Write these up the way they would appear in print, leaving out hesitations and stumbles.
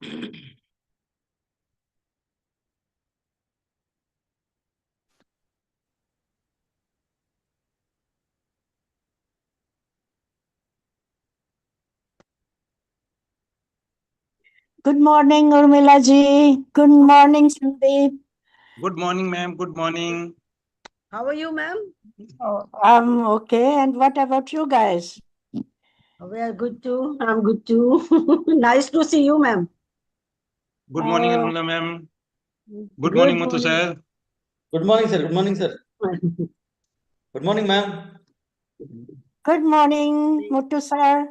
Good morning, Urmila ji. Good morning, Sandeep. Good morning, ma'am. Good morning. How are you, ma'am? I'm okay. And what about you guys? We are good too. I'm good too. Nice to see you, ma'am. Good morning, Oh, Urmila ma'am. Good morning, Muthu sir. Good morning, sir. Good morning, sir. Good morning, ma'am. good morning, Muttu sir.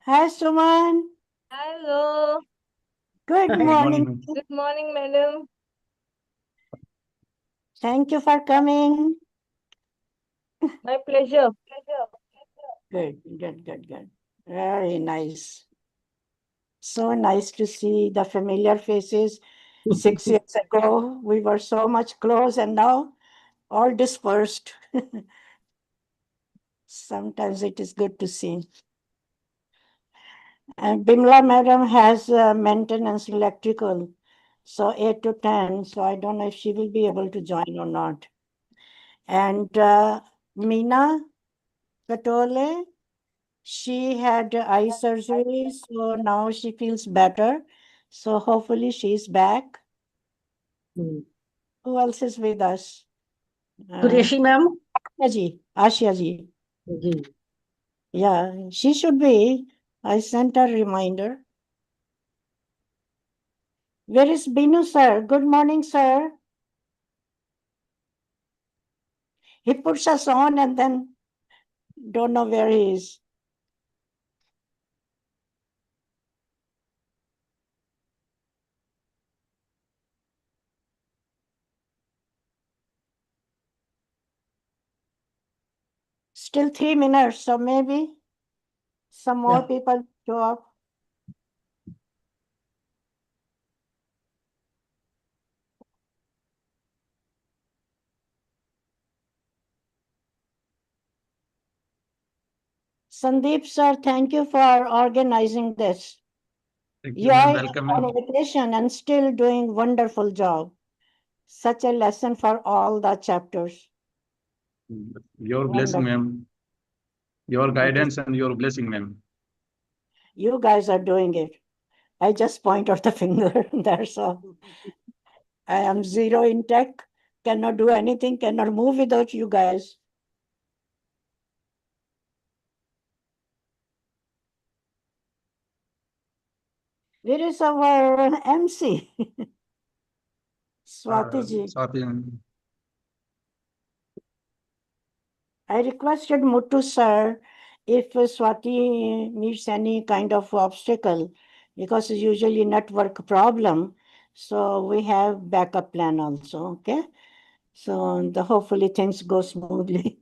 Hi, Suman. Hello. Good Good morning. morning. Good morning, madam. Thank you for coming. My pleasure. Good. Very nice. So nice to see the familiar faces. 6 years ago, we were so much close, and now all dispersed. Sometimes it is good to see. And Bimla madam has maintenance electrical, so 8 to 10. So I don't know if she will be able to join or not. And Meena Katole, she had eye surgery, so now she feels better. So hopefully she's back. Hmm. Who else is with us? Qureshi, ma'am. Ashia ji. Ji. Yeah, she should be. I sent her reminder. Where is Binu sir? Good morning, sir. He puts us on and then don't know where he is. Still 3 minutes, so maybe some more Yeah. people show up. Sandeep sir, thank you for organizing this. Thank You you, ma'am. are Welcome, on ma'am. vacation and still doing wonderful job. Such a lesson for all the chapters. Your blessing, Wonderful. ma'am. Your It is, guidance and your blessing, ma'am. you guys are doing it. I just point out the finger. That's all. I am zero in tech, cannot do anything, cannot move without you guys. Where is our MC? Swati ji. Swati, I requested Muttu sir if Swati meets any kind of obstacle because it's usually network problem. So we have backup plan also. Okay. So hopefully things go smoothly.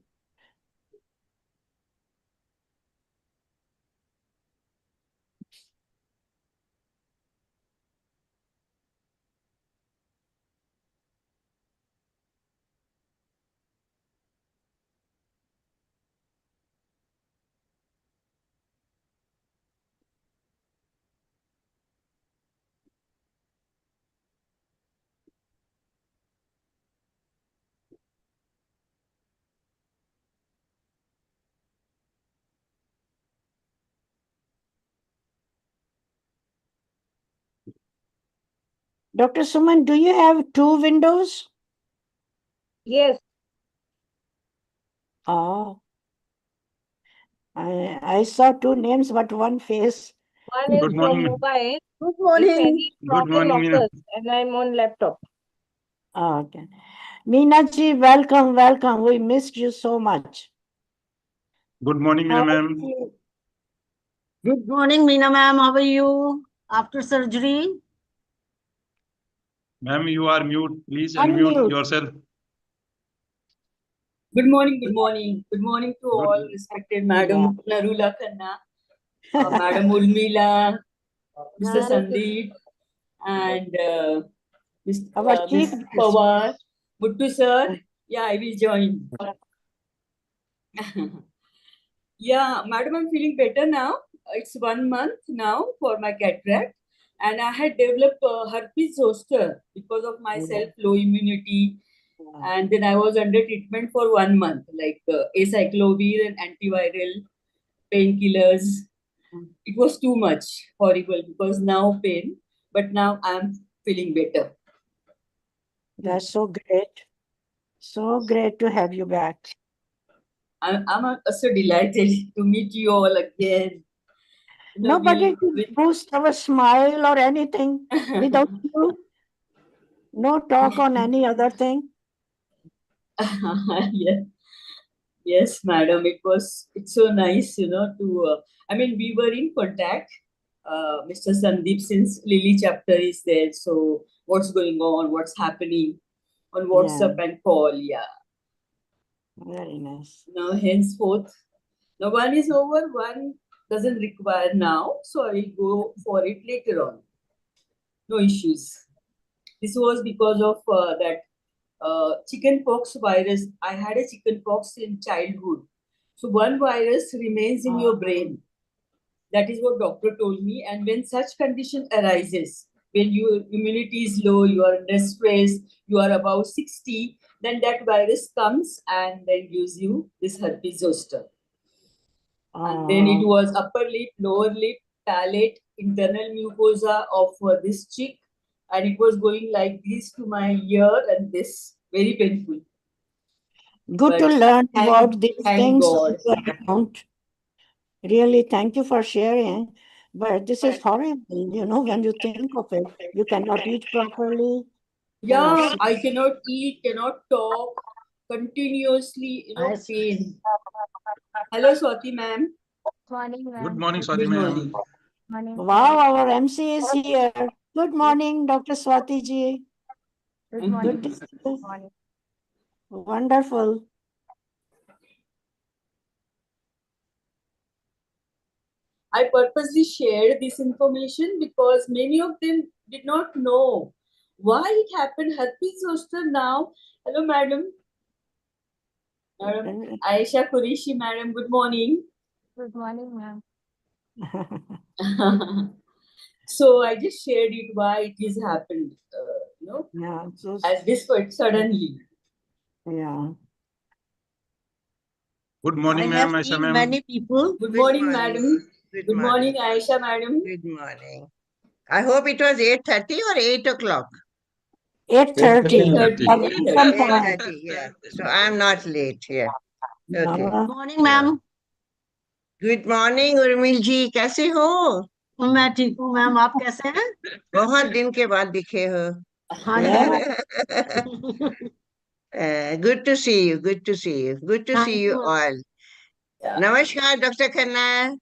Dr. Suman, do you have 2 windows? Yes. Oh, I saw 2 names, but one face. One is good from morning. mobile. Good If morning. any Good problem morning, Meena. occurs, and I'm on laptop. Okay. Meena ji, welcome. We missed you so much. Good morning, How Meena, are ma'am. you? Good morning, Meena, ma'am. How are you after surgery? Ma'am, you are mute. Please unmute Unmute. yourself. Good morning, good morning. Good morning to Good. all respected Madam Narula Khanna, Madam Urmila, Mr. Sandeep, and Our chief Ms. guest. Pawar. Muttu sir, yeah, I will join. Yeah, madam, I'm feeling better now. It's 1 month now for my cataract, and I had developed herpes zoster because of my Yeah. self-low immunity. Yeah. And then I was under treatment for 1 month, like acyclovir and antiviral painkillers. It was too much, horrible, because now pain, but now I'm feeling better. That's so great. So great to have you back. I'm also delighted to meet you all again. You know, Nobody we, to boost our smile or anything without you. No talk on any other thing. yeah. Yes, madam. It's so nice, to. I mean, we were in contact, Mr. Sandeep, since Lily chapter is there. So, what's going on? What's happening on WhatsApp and call? Yeah. Very nice. Now, henceforth, now one is over. One doesn't require now, so I will go for it later on. No issues. This was because of that chicken pox virus. I had a chicken pox in childhood. So one virus remains in your brain. That is what doctor told me. And when such condition arises, when your immunity is low, you are under stress, you are above 60, then that virus comes and then gives you this herpes zoster. And then it was upper lip, lower lip, palate, internal mucosa of this cheek, and it was going like this to my ear, and this very painful. Good to But learn about these thank things on God. your account. Really, thank you for sharing. But this is horrible, when you think of it. You cannot eat properly. Yeah, see. I cannot eat, cannot talk, continuously, pain. Hello, Swati ma'am. Morning, Good ma'am. morning, Swati Good ma'am. morning. Morning. Wow, our MC is here. Good morning, Dr. Swati ji. Good Mhm. morning. Good to see you. Morning. Wonderful. I purposely shared this information because many of them did not know why it happened. Herpes zoster now. Hello, madam. Madam Aisha Qureshi, madam. Good morning. Good morning, ma'am. So I just shared it why it has happened. Yeah, so, As this quite suddenly. yeah. Good I morning, ma'am, have Aisha seen ma'am. many people. Good morning, madam. Good Good morning, Aisha, madam. Good morning. I hope it was 8:30 or 8 o'clock. 8:30. 8:30. Some point. 8:30, yeah. So I'm not late here. Okay. Yeah. Morning, ma'am. Good morning, Urmil ji. कैसे हो? मैं ठीक हूँ ma'am, आप कैसे हैं? बहुत दिन के बाद दिखे हो. हाँ जी। Good to see you. Good to see you. Good to Thank see you you. all. Yeah. Namaskar, Dr. Khanna.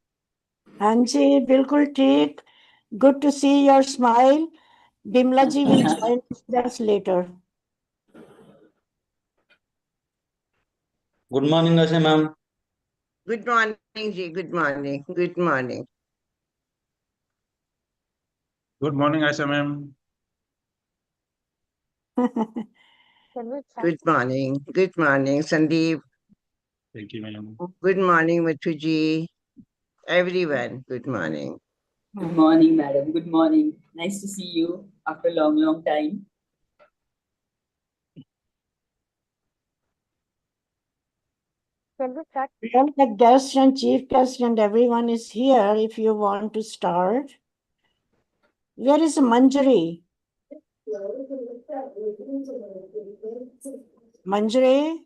हाँ जी, बिल्कुल ठीक. Good to see your smile. Bimla ji will join us later. Good morning, Asha ma'am. Good morning, ji. Good morning. Good morning. Good morning, Aisha ma'am. Can we start? Good morning. Good morning, Sandeep. Thank you, ma'am. Good morning, Mathuji. Everyone, good morning. Good morning, madam. Good morning. Nice to see you after a long, long time. Can we start? Well, the guest and chief guest and everyone is here if you want to start. Where is Manjari? Manjari,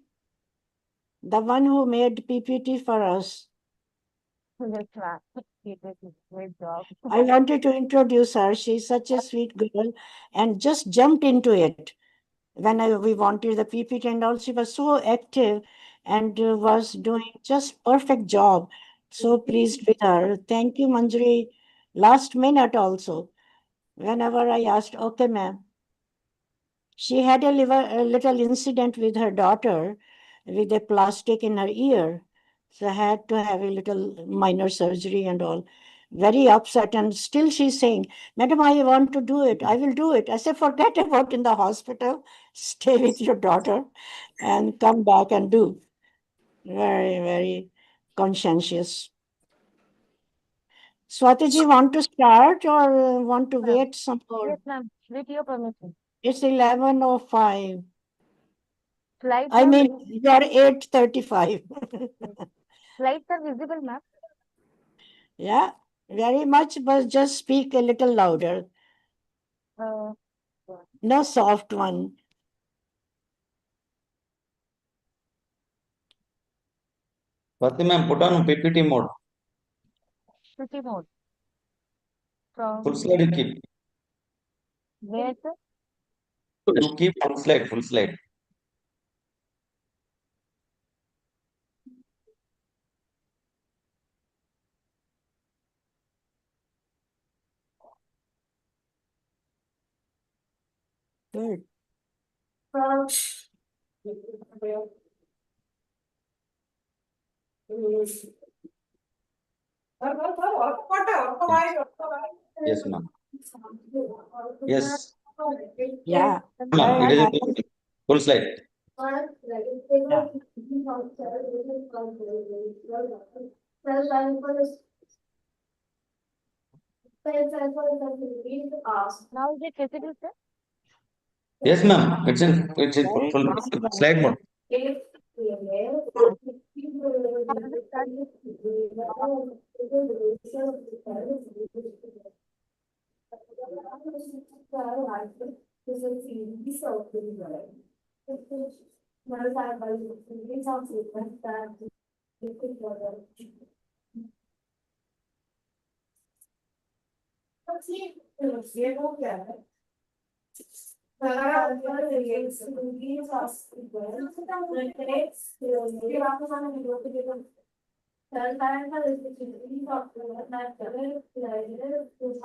the one who made PPT for us. Yes, ma'am. You did a great job. I wanted to introduce her. She's such a sweet girl and just jumped into it. When we wanted the PPT and all, she was so active and was doing just perfect job. So pleased with her. Thank you, Manjari. Last minute also. Whenever I asked, okay, ma'am. She had a little incident with her daughter with a plastic in her ear. So had to have a little minor surgery and all. Very upset. And still she's saying, Madam, I want to do it. I will do it. I said, forget about in the hospital. Stay with your daughter and come back and do. Very, very conscientious. Swati ji, want to start or want to Ma'am. wait some more? Yes, ma'am. With your permission. It's 11:05. Slides I are mean, you are 8:35. slides are visible, ma'am. Yeah, very much, but just speak a little louder. Uh, No soft one. Swati ma'am, put on PPT mode. city mode. Full From slide you keep. where, sir? You keep full slide, full slide. Good. Yes, ma'am. Yes. Yeah. Ma'am, it is I- a full slide. Yeah. Now is it visible, sir? Yes, ma'am. It's in Very full good. slide mode. How does it start?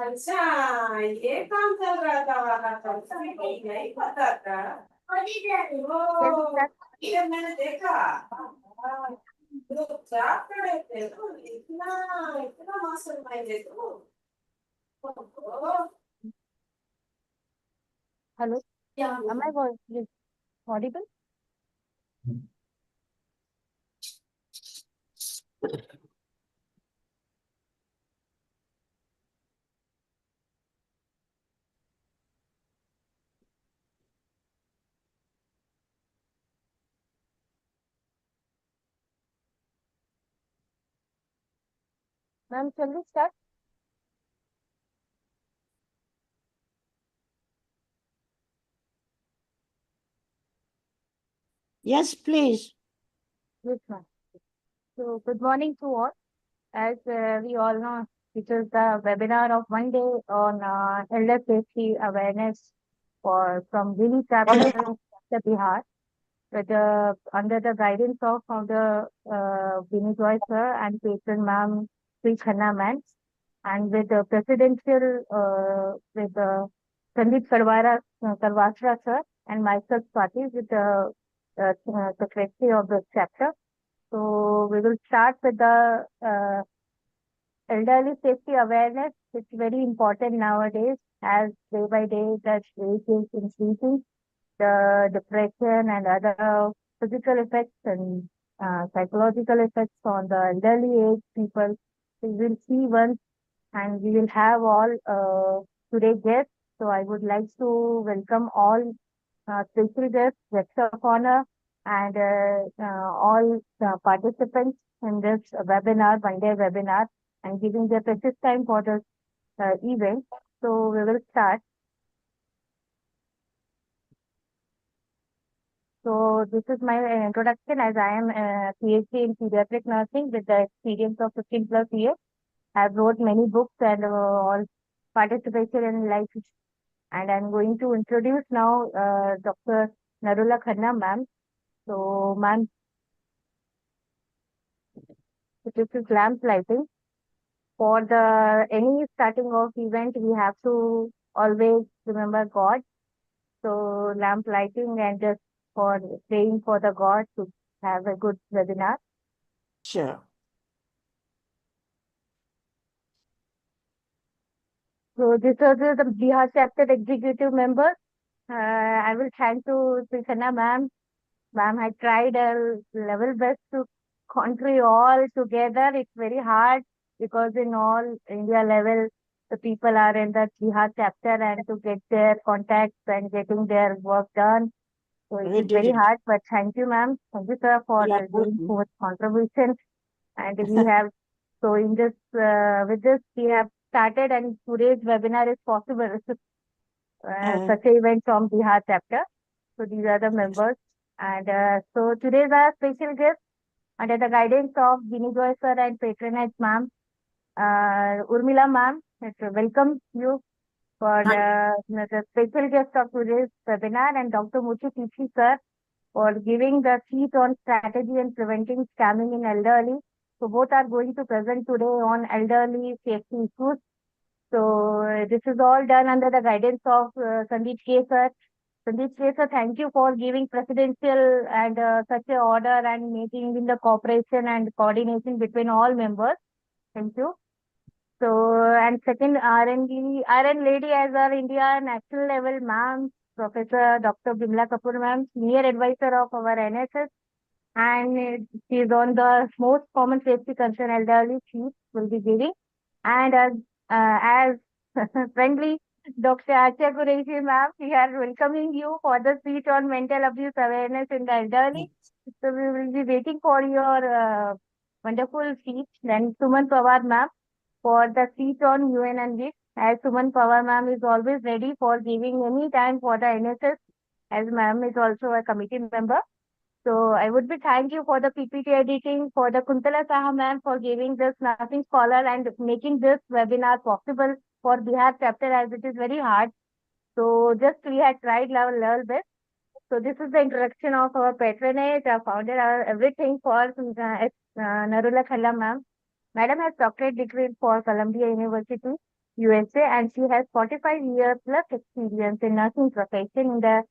अच्छा ये काम चल रहा था वहां पर सभी को नहीं पता था Can ओ we start? ये मैंने देखा लोग क्या करे थे तो इतना इतना मास्टरमाइंड है तो Hello? Am I audible? Ma'am, shall we start? Yes, please. Yes, ma'am. So, good morning to all. As we all know, this is the webinar of one day on elder safety awareness from Delhi chapter of the Bihar, with under the guidance of Founder Vinny Joy sir and patron ma'am Sri Khanna ma'am, and with the presidential with Sandeep Karwasra sir and myself Swati with the secretary of the chapter. So we will start with the elderly safety awareness. It's very important nowadays as day by day the age is increasing. The depression and other physical effects and psychological effects on the elderly age people. We will see once, and we will have all today guests. So I would like to welcome all special guests, guests of honor, and all participants in this webinar, one day webinar, and giving their precious time for this event. So we will start. So this is my introduction, as I am a PhD in pediatric nursing with the experience of 15 plus years. I have wrote many books and all participation in life. And I'm going to introduce now Dr. Narula Khanna ma'am. So ma'am, this is lamp lighting. For the any starting of event, we have to always remember God. So lamp lighting and just for praying for the God to have a good webinar. Sure. So this is the Bihar chapter executive member. I will thank to Sri Khanna ma'am. Ma'am had tried her level best to country all together. It's very hard because in all India level, the people are in the jihad chapter and to get their contacts and getting their work done. So it We is did very it. hard, but thank you, ma'am. Thank you, sir, for You are doing welcome. so much contribution. And we have, so in this, with this, we have started and today's webinar is possible. Such an event from Bihar chapter. So these are the members. And so today's our special guest under the guidance of Ginny Joy sir and patronage ma'am. Urmila ma'am, welcome you for the special guest of today's webinar, and Dr. Murthy Tichi sir for giving the seat on strategy and preventing scamming in elderly. So both are going to present today on elderly safety issues. So this is all done under the guidance of Sandeep K sir. Sandeep K sir, thank you for giving presidential and such a order and making in the cooperation and coordination between all members. Thank you. So, and second, RN lady as our India national level ma'am, Professor Dr. Bimla Kapoor ma'am, senior advisor of our NSS, and she is on the most common safety concern elderly she will be giving. And as friendly Dr. Archa Qureshi ma'am, we are welcoming you for the speech on mental abuse awareness in the elderly. So we will be waiting for your wonderful speech. Then Suman Pawar ma'am for the speech on UN and WIC, as Suman Pawar ma'am is always ready for giving any time for the NSS, as ma'am is also a committee member. So I would be thank you for the PPT editing, for the Kuntala Saha ma'am for giving this nursing scholar and making this webinar possible for Bihar chapter, as it is very hard. So just we had tried our level best. So this is the introduction of our patronage, our founder, our everything for Narula Khalla ma'am. Madam has doctorate degree for Columbia University, USA, and she has 45 years plus experience in nursing profession in the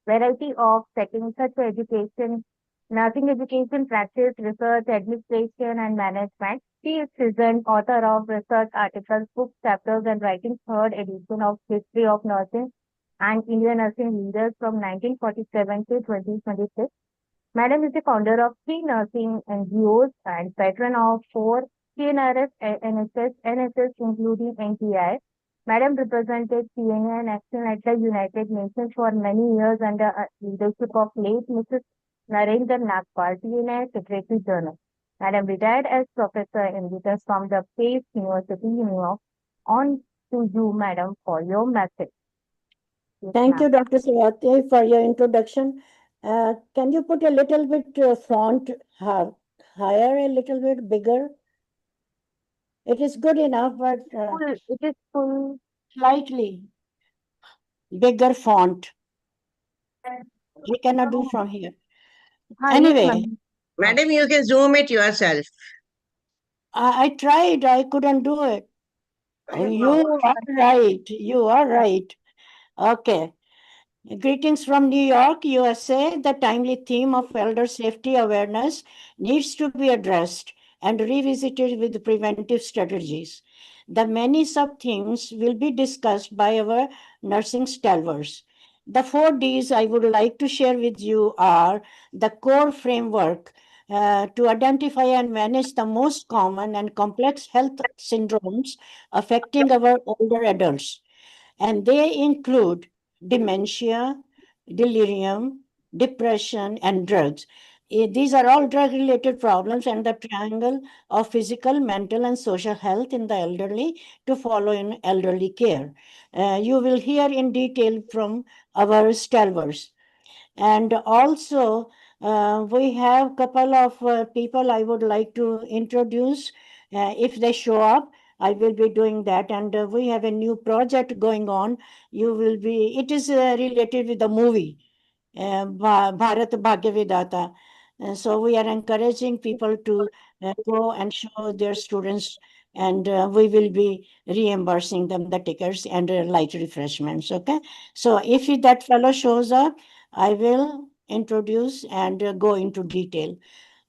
variety of settings such as education, nursing education, practice, research, administration, and management. She is seasoned author of research articles, books, chapters, and writing third edition of History of Nursing and Indian Nursing Leaders from 1947 to 2026. Madam is the founder of 3 nursing NGOs and patron of 4 CNRS, NSS, including NTI. Madam represented CNA National at the United Nations for many years under leadership of late Mrs. Narendra Nagpal, TNI Secretary General. Madam retired as Professor Emeritus from the Pace University, New York. On to you, Madam, for your message. Yes, Thank you, ma'am. Dr. Swati, for your introduction. Can you put a little bit font higher, a little bit bigger? It is good enough, but It is full. slightly bigger font. We cannot do from here. Yes, Anyway, ma'am. Madam, you can zoom it yourself. I tried, I couldn't do it. You are right. You are right. Okay. Greetings from New York, USA. The timely theme of elder safety awareness needs to be addressed and revisited with preventive strategies. The many sub-themes will be discussed by our nursing stalwarts. The 4 Ds I would like to share with you are the core framework to identify and manage the most common and complex health syndromes affecting our older adults. And they include dementia, delirium, depression, and drugs. These are all drug-related problems and the triangle of physical, mental, and social health in the elderly to follow in elderly care. You will hear in detail from our stalwarts. And also, we have a couple of people I would like to introduce. If they show up, I will be doing that. And we have a new project going on. It is related with the movie, Bharat Bhagyavedata. So we are encouraging people to go and show their students, and we will be reimbursing them the tickets and light refreshments. Okay. So if that fellow shows up, I will introduce and go into detail.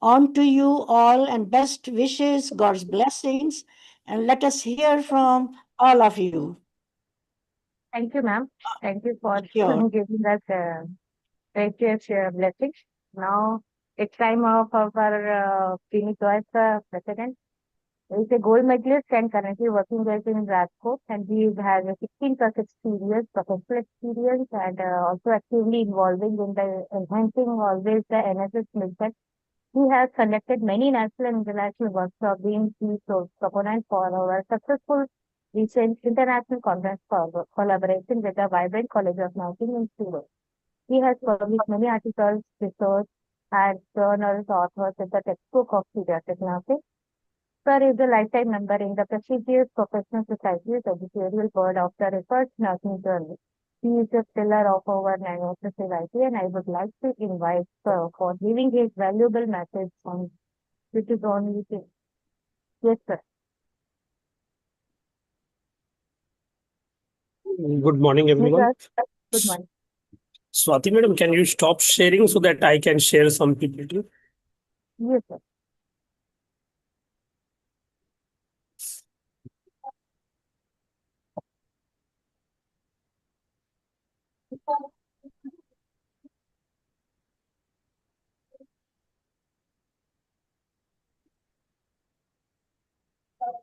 On to you all and best wishes, God's blessings, and let us hear from all of you. Thank you, ma'am. Thank you for Sure. giving us precious blessings. Now, it's time of our Srini Joyce president. He's a gold medalist and currently working as in Rajkot, and he has a 16 plus experience, professional experience, and also actively involving in the enhancing always the NSS mission. He has conducted many national and international workshops, being key proponent for our successful recent international conference collaboration with the Vibrant College of Nursing in Surat. He has published many articles, research, and journals, authors in the textbook of pediatric nursing. Sir is a lifetime member in the prestigious Professional Society's editorial board of the Research Nursing Journal. He is a pillar of our National Society, and I would like to invite Sir for giving his valuable message on which is on meeting. Yes, sir. Good morning, everyone. Yes, sir. Good morning. Swati madam, can you stop sharing so that I can share some PPT? Yes, sir.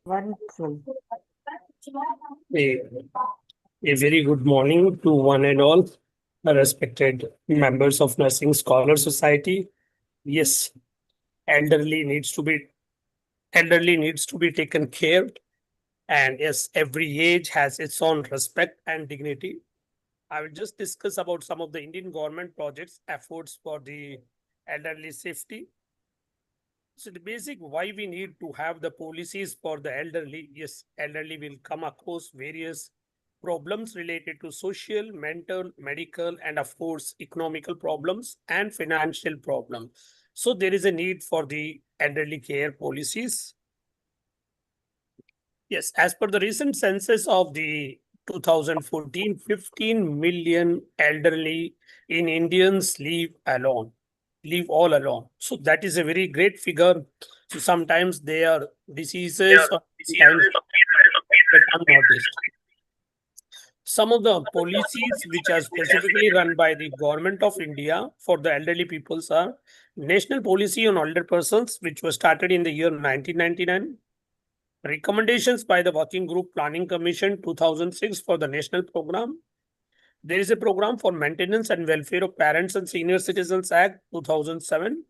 Wonderful. A very good morning to one and all respected members of Nursing Scholar Society. Yes, elderly needs to be taken care, and yes, every age has its own respect and dignity. I will just discuss about some of the Indian government projects efforts for the elderly safety. So the basic why we need to have the policies for the elderly. Yes, elderly will come across various problems related to social, mental, medical, and of course, economical problems and financial problems. So there is a need for the elderly care policies. Yes, as per the recent census of the 2014, 15 million elderly in Indians live all alone. So that is a very great figure. So sometimes they are diseases or sometimes get unnoticed. Some of the policies which are specifically run by the government of India for the elderly peoples are National Policy on Older Persons, which was started in the year 1999. Recommendations by the Working Group Planning Commission 2006 for the national program. There is a program for maintenance and welfare of parents and senior citizens act 2007.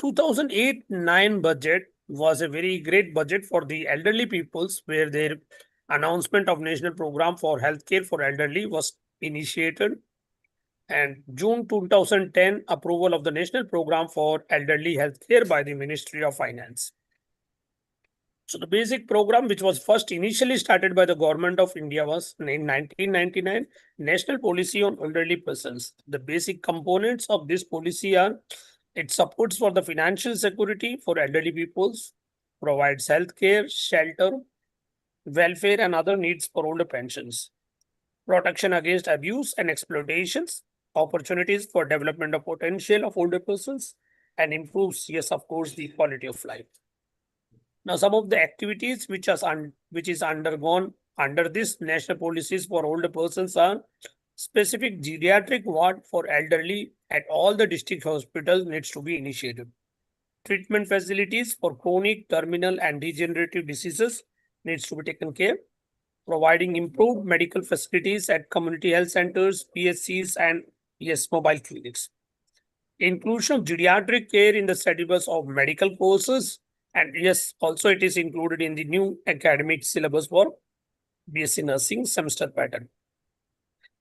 2008-9 budget was a very great budget for the elderly peoples, where their announcement of national program for healthcare for elderly was initiated. And June 2010 approval of the national program for elderly healthcare by the Ministry of Finance. So the basic program, which was first initially started by the government of India, was in 1999 National Policy on Elderly Persons. The basic components of this policy are: it supports for the financial security for elderly peoples, provides health care, shelter, welfare, and other needs for older pensions, protection against abuse and exploitations, opportunities for development of potential of older persons, and improves, yes, of course, the quality of life. Now, some of the activities which is undergone under this national policies for older persons are: specific geriatric ward for elderly at all the district hospitals needs to be initiated. Treatment facilities for chronic, terminal, and degenerative diseases needs to be taken care. Providing improved medical facilities at community health centers, PSCs, and yes, mobile clinics. Inclusion of geriatric care in the syllabus of medical courses. And yes, also it is included in the new academic syllabus for BSc Nursing semester pattern.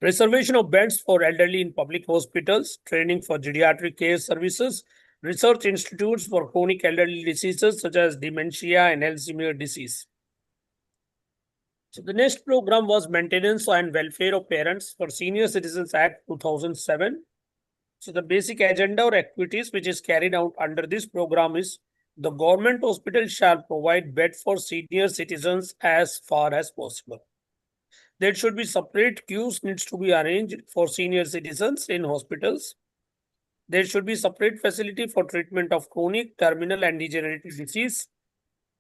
Reservation of beds for elderly in public hospitals, training for geriatric care services, research institutes for chronic elderly diseases such as dementia and Alzheimer's disease. So the next program was Maintenance and Welfare of Parents for Senior Citizens Act 2007. So the basic agenda or activities which is carried out under this program is: the government hospital shall provide bed for senior citizens as far as possible. There should be separate queues needs to be arranged for senior citizens in hospitals. There should be separate facility for treatment of chronic, terminal, and degenerative disease,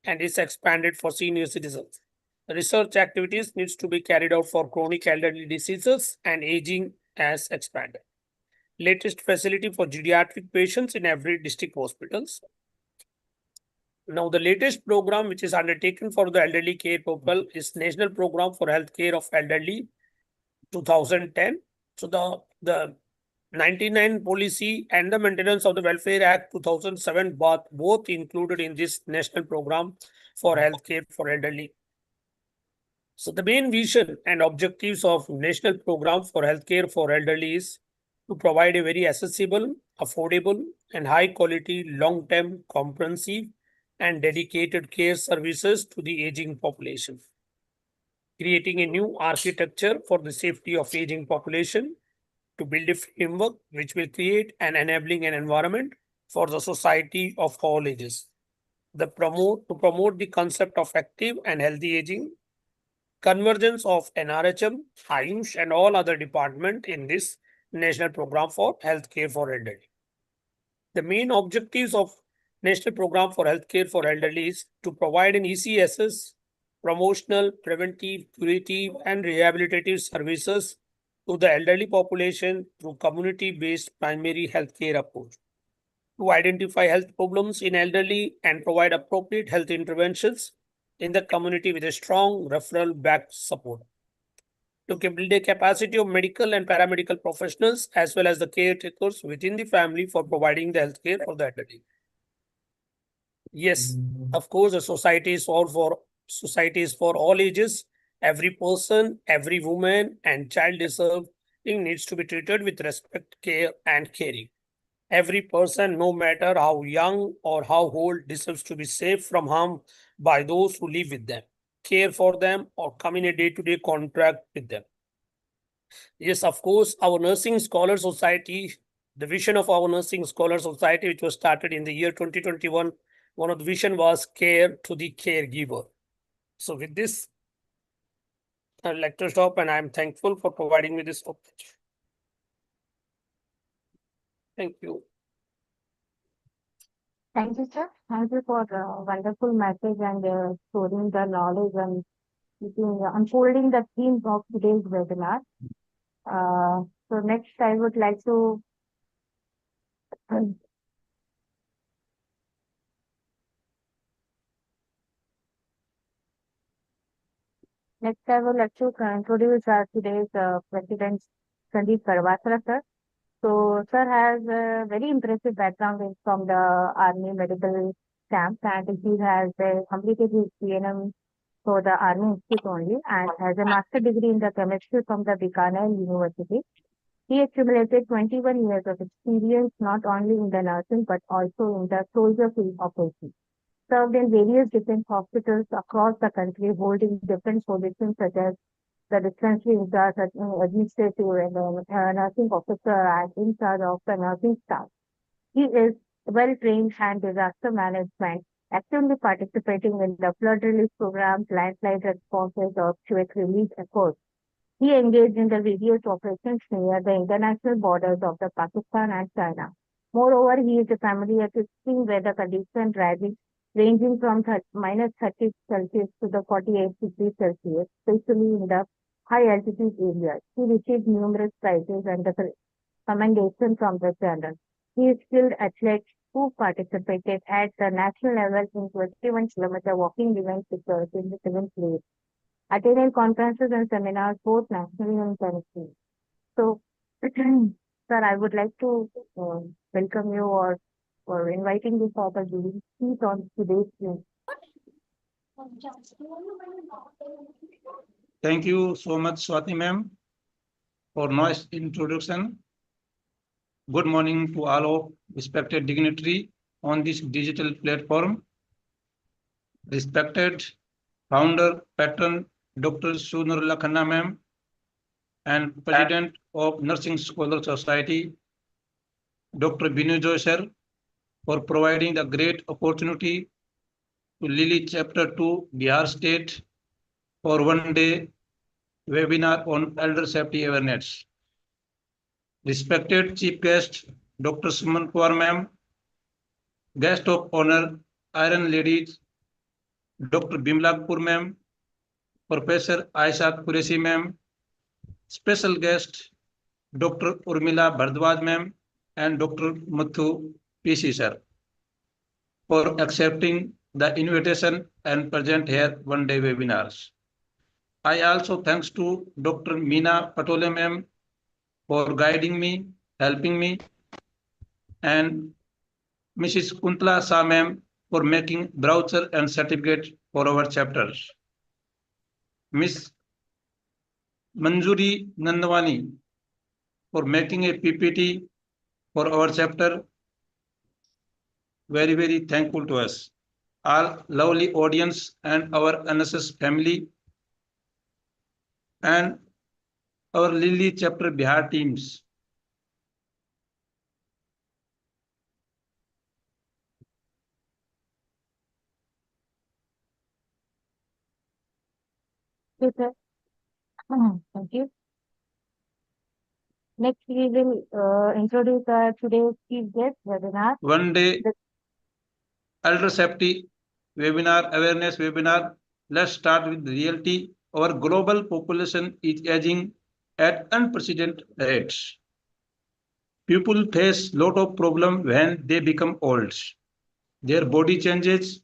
and is expanded for senior citizens. Research activities needs to be carried out for chronic elderly diseases and aging as expanded. latest facility for geriatric patients in every district hospitals. Now, the latest program which is undertaken for the elderly care people is National Program for Healthcare of Elderly 2010. So the 99 policy and the Maintenance of the Welfare Act 2007 both included in this national program for healthcare for elderly. So the main vision and objectives of National Program for Healthcare for Elderly is to provide a very accessible, affordable, and high quality, long-term, comprehensive, and dedicated care services to the aging population. Creating a new architecture for the safety of aging population to build a framework which will create an enabling an environment for the society of all ages. To promote the concept of active and healthy aging, convergence of NRHM, Ayush, and all other departments in this National Program for Healthcare for Elderly. The main objectives of National Program for Healthcare for Elderly is to provide an ECSS, promotional, preventive, curative, and rehabilitative services to the elderly population through community-based primary healthcare approach. To identify health problems in elderly and provide appropriate health interventions in the community with a strong referral backed support. To build a capacity of medical and paramedical professionals as well as the caretakers within the family for providing the healthcare for the elderly. Yes, of course, the society is for all ages. Every person, every woman, and child deserving needs to be treated with respect, care, and caring. Every person, no matter how young or how old, deserves to be safe from harm by those who live with them, care for them, or come in a day-to-day contact with them. Yes, of course, our Nursing Scholar Society, the vision of our Nursing Scholar Society, which was started in the year 2021, one of the vision was care to the caregiver. So with this, I'd like to stop, and I'm thankful for providing me this opportunity. Thank you. Thank you, sir. Thank you for the wonderful message and storing the knowledge and unfolding the theme of today's webinar. So next, I would like to introduce today's President Sandeep Karwatra, sir. So, sir has a very impressive background from the Army Medical Camp, and he has completed his PNM for the Army Institute only, and has a master degree in the chemistry from the Bikaner University. He accumulated 21 years of experience not only in the nursing but also in the soldier field operations. Served in various different hospitals across the country, holding different positions such as the dispensary in charge, administrative and nursing officer, and in charge of the nursing staff. He is well trained and disaster management, actively participating in the flood relief programs, landslide responses, or earthquake relief efforts. He engaged in the various operations near the international borders of the Pakistan and China. Moreover, he is familiar with extreme weather conditions ranging from minus 30 Celsius to the 48 degrees Celsius, especially in the high altitude areas. He received numerous prizes and the commendation from the general. He is skilled athlete who participated at the national level in 21-kilometer walking event secured in the 7th place, attended conferences and seminars both nationally and internationally. So, sir, I would like to welcome you or for inviting you for the giving speech on today's news. Thank you so much, Swati ma'am, for nice introduction. Good morning to all of respected dignitary on this digital platform. Respected founder, patron, Dr. Sunurullah Khanna ma'am, and President of Nursing Scholar Society, Dr. Binu Joy sir, for providing the great opportunity to Lily Chapter 2, Bihar State, for one-day webinar on elder safety awareness. Respected Chief Guest, Dr. Suman Kaur ma'am, Guest of Honor, Iron Ladies, Dr. Bimla Kapoor ma'am, Professor Aisha Qureshi ma'am, Special Guest, Dr. Urmila Bhardwaj ma'am and Dr. Muthu PC sir for accepting the invitation and present here one-day webinars. I also thanks to Dr. Meena Patole ma'am for guiding me, helping me, and Mrs. Kuntla Shah ma'am for making brochure and certificate for our chapters. Miss Manjuri Nandwani for making a PPT for our chapter. Very, very thankful to us. All lovely audience and our NSS family and our Lily chapter Bihar teams. Okay, sir. Thank you. Next, we will introduce our today's chief guest webinar. One day elder safety webinar, awareness webinar. Let's start with reality. Our global population is aging at unprecedented rates. People face lot of problem when they become old. Their body changes,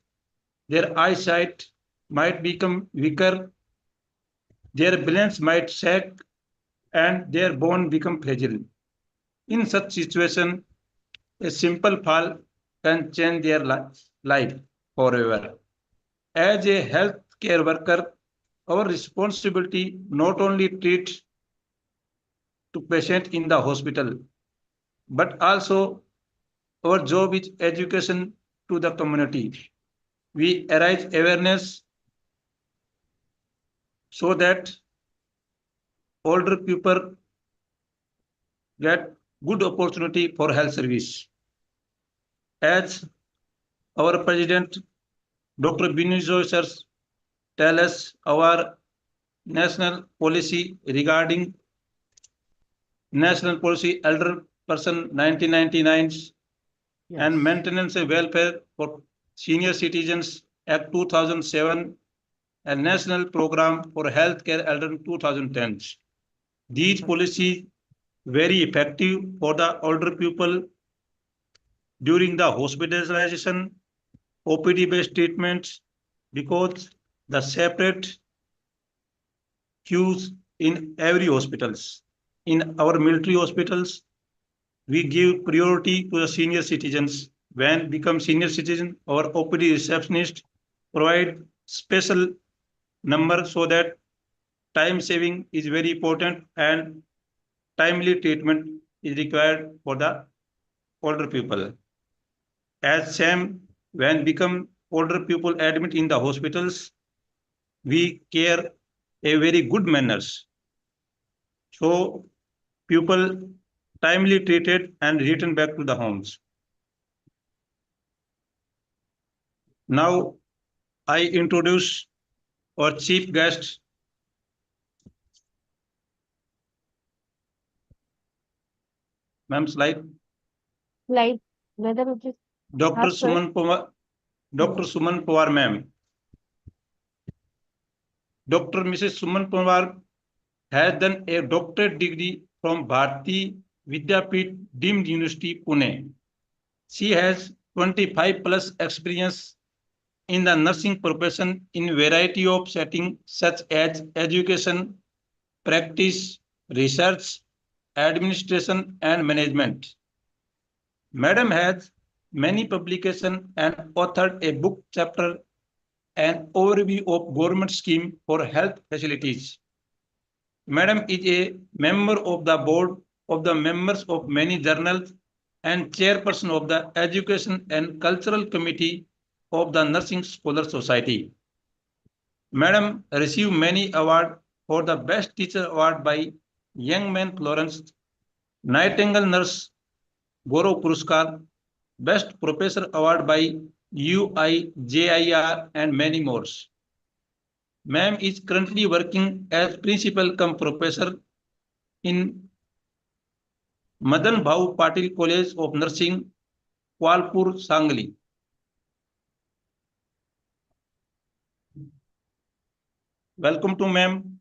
their eyesight might become weaker, their balance might sag, and their bone become fragile. In such situation, a simple fall can change their life forever. As a healthcare worker, our responsibility not only treat to patient in the hospital, but also our job is education to the community. We raise awareness so that older people get good opportunity for health service. As our president, Dr. Binu Joy sir, tell us our national policy regarding national policy elder person 1999 and maintenance and welfare for senior citizens Act 2007 and national program for healthcare elder 2010. These policies very effective for the older people during the hospitalization, OPD-based treatments, because the separate queues in every hospitals. In our military hospitals, we give priority to the senior citizens. When become senior citizen, our OPD receptionist provide special number so that time saving is very important and timely treatment is required for the older people. As same, when become older people admit in the hospitals, we care a very good manners. So people timely treated and returned back to the homes. Now I introduce our chief guest, ma'am slide. Slide, whether it is Dr. Up, sir. Suman Pawar, Dr. Suman Pawar ma'am. Dr. Mrs. Suman Pawar has done a doctorate degree from Bharati Vidyapeeth Deemed University, Pune. She has 25 plus experience in the nursing profession in variety of settings such as education, practice, research, administration, and management. Madam has many publications and authored a book chapter and overview of government scheme for health facilities. Madam is a member of the board of the members of many journals and chairperson of the Education and Cultural Committee of the Nursing Scholar Society. Madam received many awards for the Best Teacher Award by Young Man Florence, Nightingale Nurse Gaurav Puruskar, Best Professor Award by UIJIR and many more. Ma'am is currently working as principal cum professor in Madan Bhau Patil College of Nursing, Kwalpur, Sangli. Welcome to ma'am.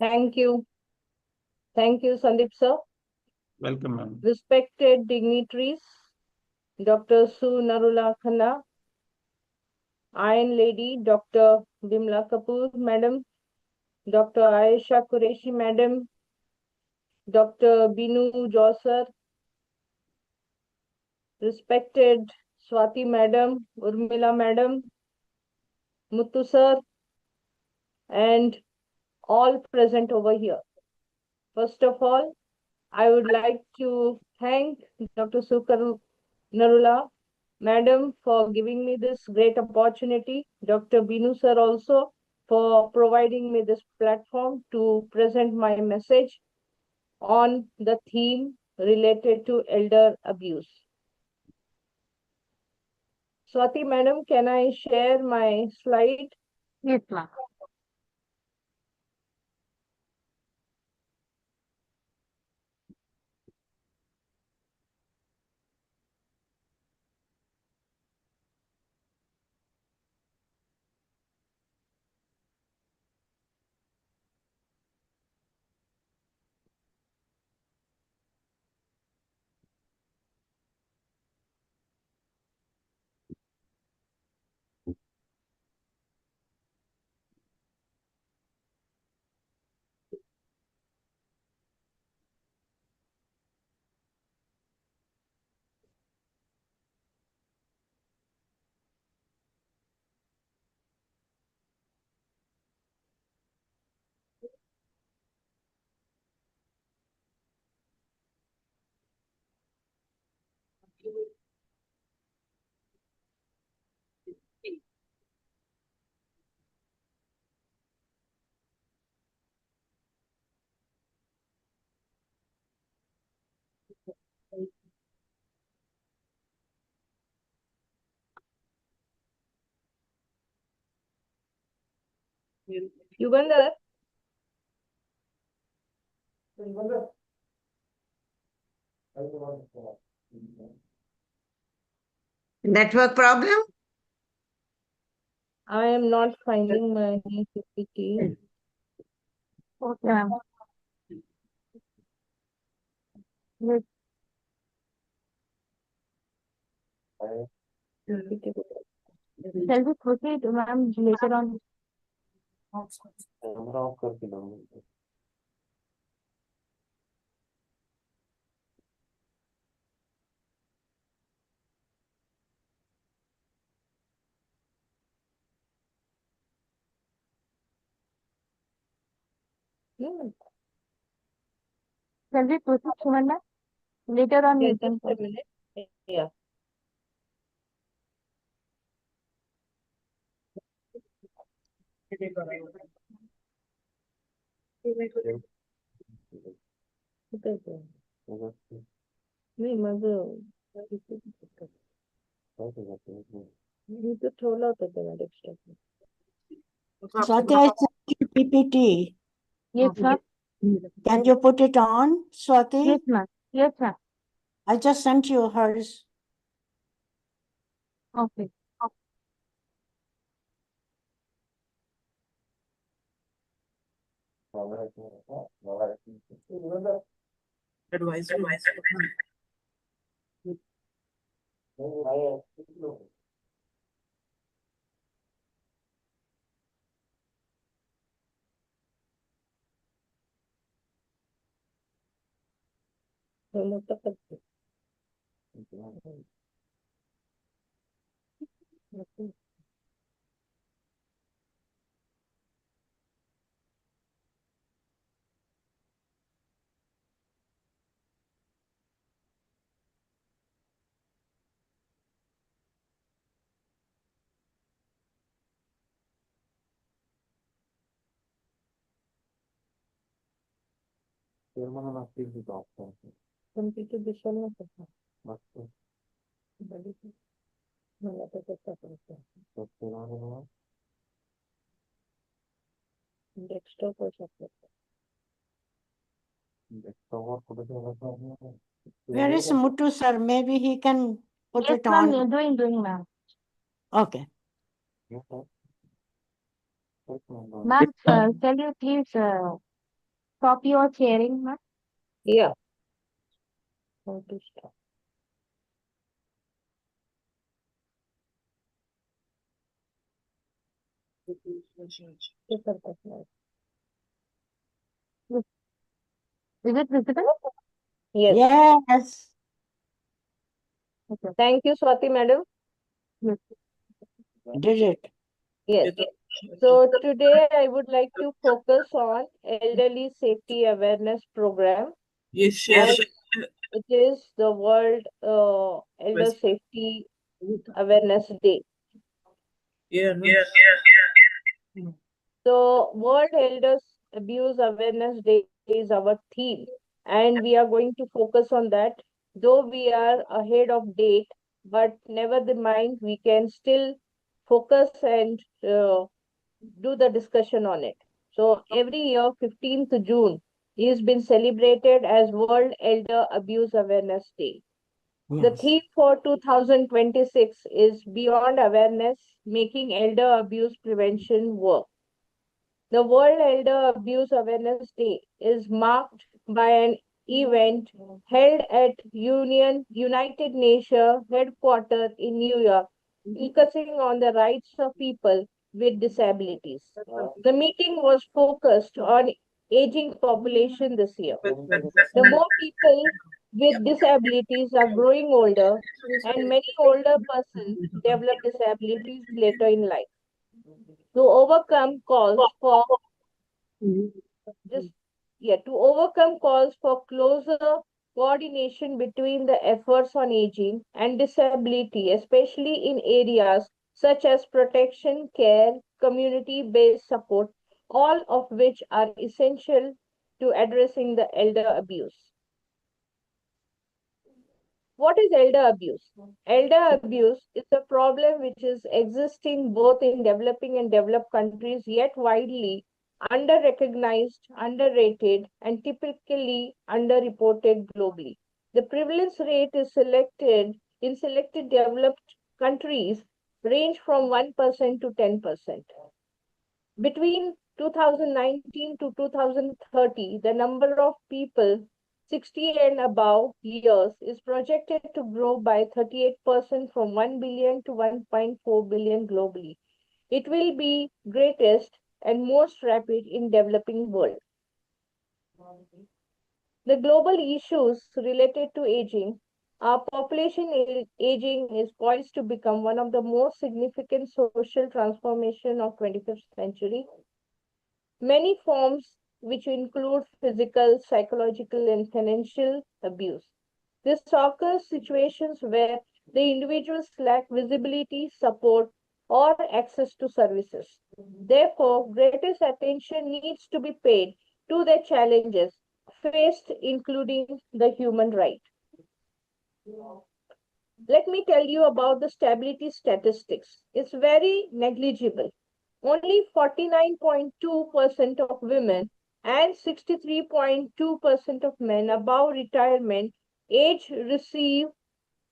Thank you. Thank you, Sandeep sir. Welcome, ma'am. Respected dignitaries, Dr. Su Narula Khanna, Iron Lady, Dr. Bimla Kapoor, Madam, Dr. Aisha Qureshi, Madam, Dr. Binu Josar, respected Swati Madam, Urmila Madam, Muthu sir, and all present over here. First of all, I would like to thank Dr. Sukar Narula Madam for giving me this great opportunity. Dr. Binu sir also for providing me this platform to present my message on the theme related to elder abuse. Swati Madam, can I share my slide? Yes, ma'am. Yugandhar? Network problem? I am not finding my PPT. Okay, ma'am. Yes. Shall we proceed, ma'am, later on? No. Shall we proceed, Suman ma'am? Later on, Yeah, we can just a proceed. minute. Yeah. नाही माझं मी तर ठेवलं होतं तेव्हा desktop. Swati, I sent you PPT. Yes, ma'am. Can you put it on, Swati? Yes, ma'am. Yes, ma'am. I just sent you hers. Okay. ठेवलं होतं का ते? पण तिथे दिसेल ना तसं. बघितलं? मला तर तसं पडतं. डेस्कटॉप वर शकतो. Where is Muthu, sir? Maybe he can put Yes, it ma'am. on. Doing, ma'am. Okay. Ma'am, can you please stop your sharing, ma'am? Yeah. How to stop? Is it visible? Yes. Yes. Okay. Thank you, Swati madam. Yes. Did it. Yes. So today I would like to focus on elderly safety awareness program. Yes, As it is the World Elder Safety Awareness Day. Yeah, So World Elders Abuse Awareness Day is our theme, and we are going to focus on that. Though we are ahead of date, but never the mind, we can still focus and do the discussion on it. So every year, 15th June is been celebrated as World Elder Abuse Awareness Day. The Yes. theme for 2026 is Beyond Awareness, Making Elder Abuse Prevention Work. The World Elder Abuse Awareness Day is marked by an event held at United Nations headquarters in New York, focusing on the rights of people with disabilities. The meeting was focused on aging population this year. The more people with disabilities are growing older, and many older persons develop disabilities later in life. To overcome calls for just to overcome calls for closer coordination between the efforts on aging and disability, especially in areas such as protection, care, community-based support, all of which are essential to addressing the elder abuse. What is elder abuse? Elder abuse is a problem which is existing both in developing and developed countries, yet widely under-recognized, underrated, and typically underreported globally. The prevalence rate is in selected developed countries range from 1% to 10%. Between 2019 to 2030, the number of people 60 and above years is projected to grow by 38% from 1 billion to 1.4 billion globally. It will be greatest and most rapid in developing world. The global issues related to aging, our population aging is poised to become one of the most significant social transformation of 21st century. Many forms which include physical, psychological, and financial abuse. This occurs situations where the individuals lack visibility, support, or access to services. Therefore, greatest attention needs to be paid to the challenges faced, including the human right. Let me tell you about the stability statistics. It's very negligible. Only 49.2% of women and 63.2% of men above retirement age receive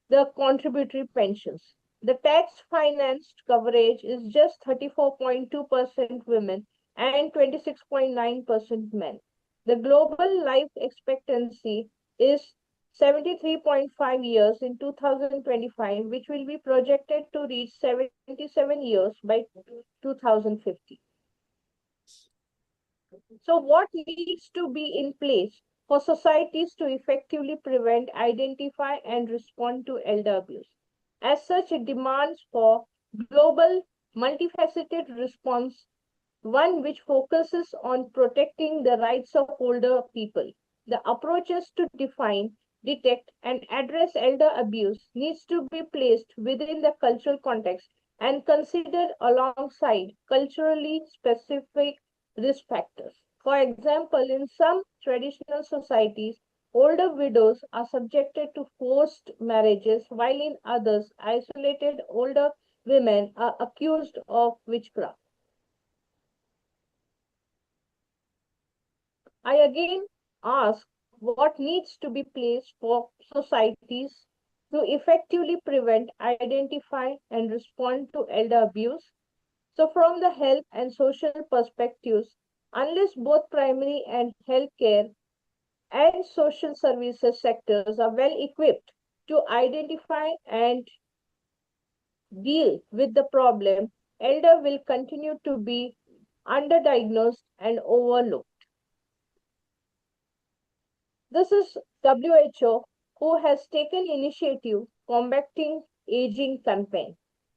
the contributory pensions. The tax-financed coverage is just 34.2% women and 26.9% men. The global life expectancy is 73.5 years in 2025, which will be projected to reach 77 years by 2050. So what needs to be in place for societies to effectively prevent, identify, and respond to elder abuse? As such, it demands for global, multifaceted response, one which focuses on protecting the rights of older people. The approaches to define, detect, and address elder abuse needs to be placed within the cultural context and considered alongside culturally specific risk factors. For example, in some traditional societies, older widows are subjected to forced marriages, while in others, isolated older women are accused of witchcraft. I again ask what needs to be placed for societies to effectively prevent, identify, and respond to elder abuse. So from the health and social perspectives, unless both primary and healthcare and social services sectors are well equipped to identify and deal with the problem, elder will continue to be underdiagnosed and overlooked. This is WHO who has taken initiative combating aging campaign.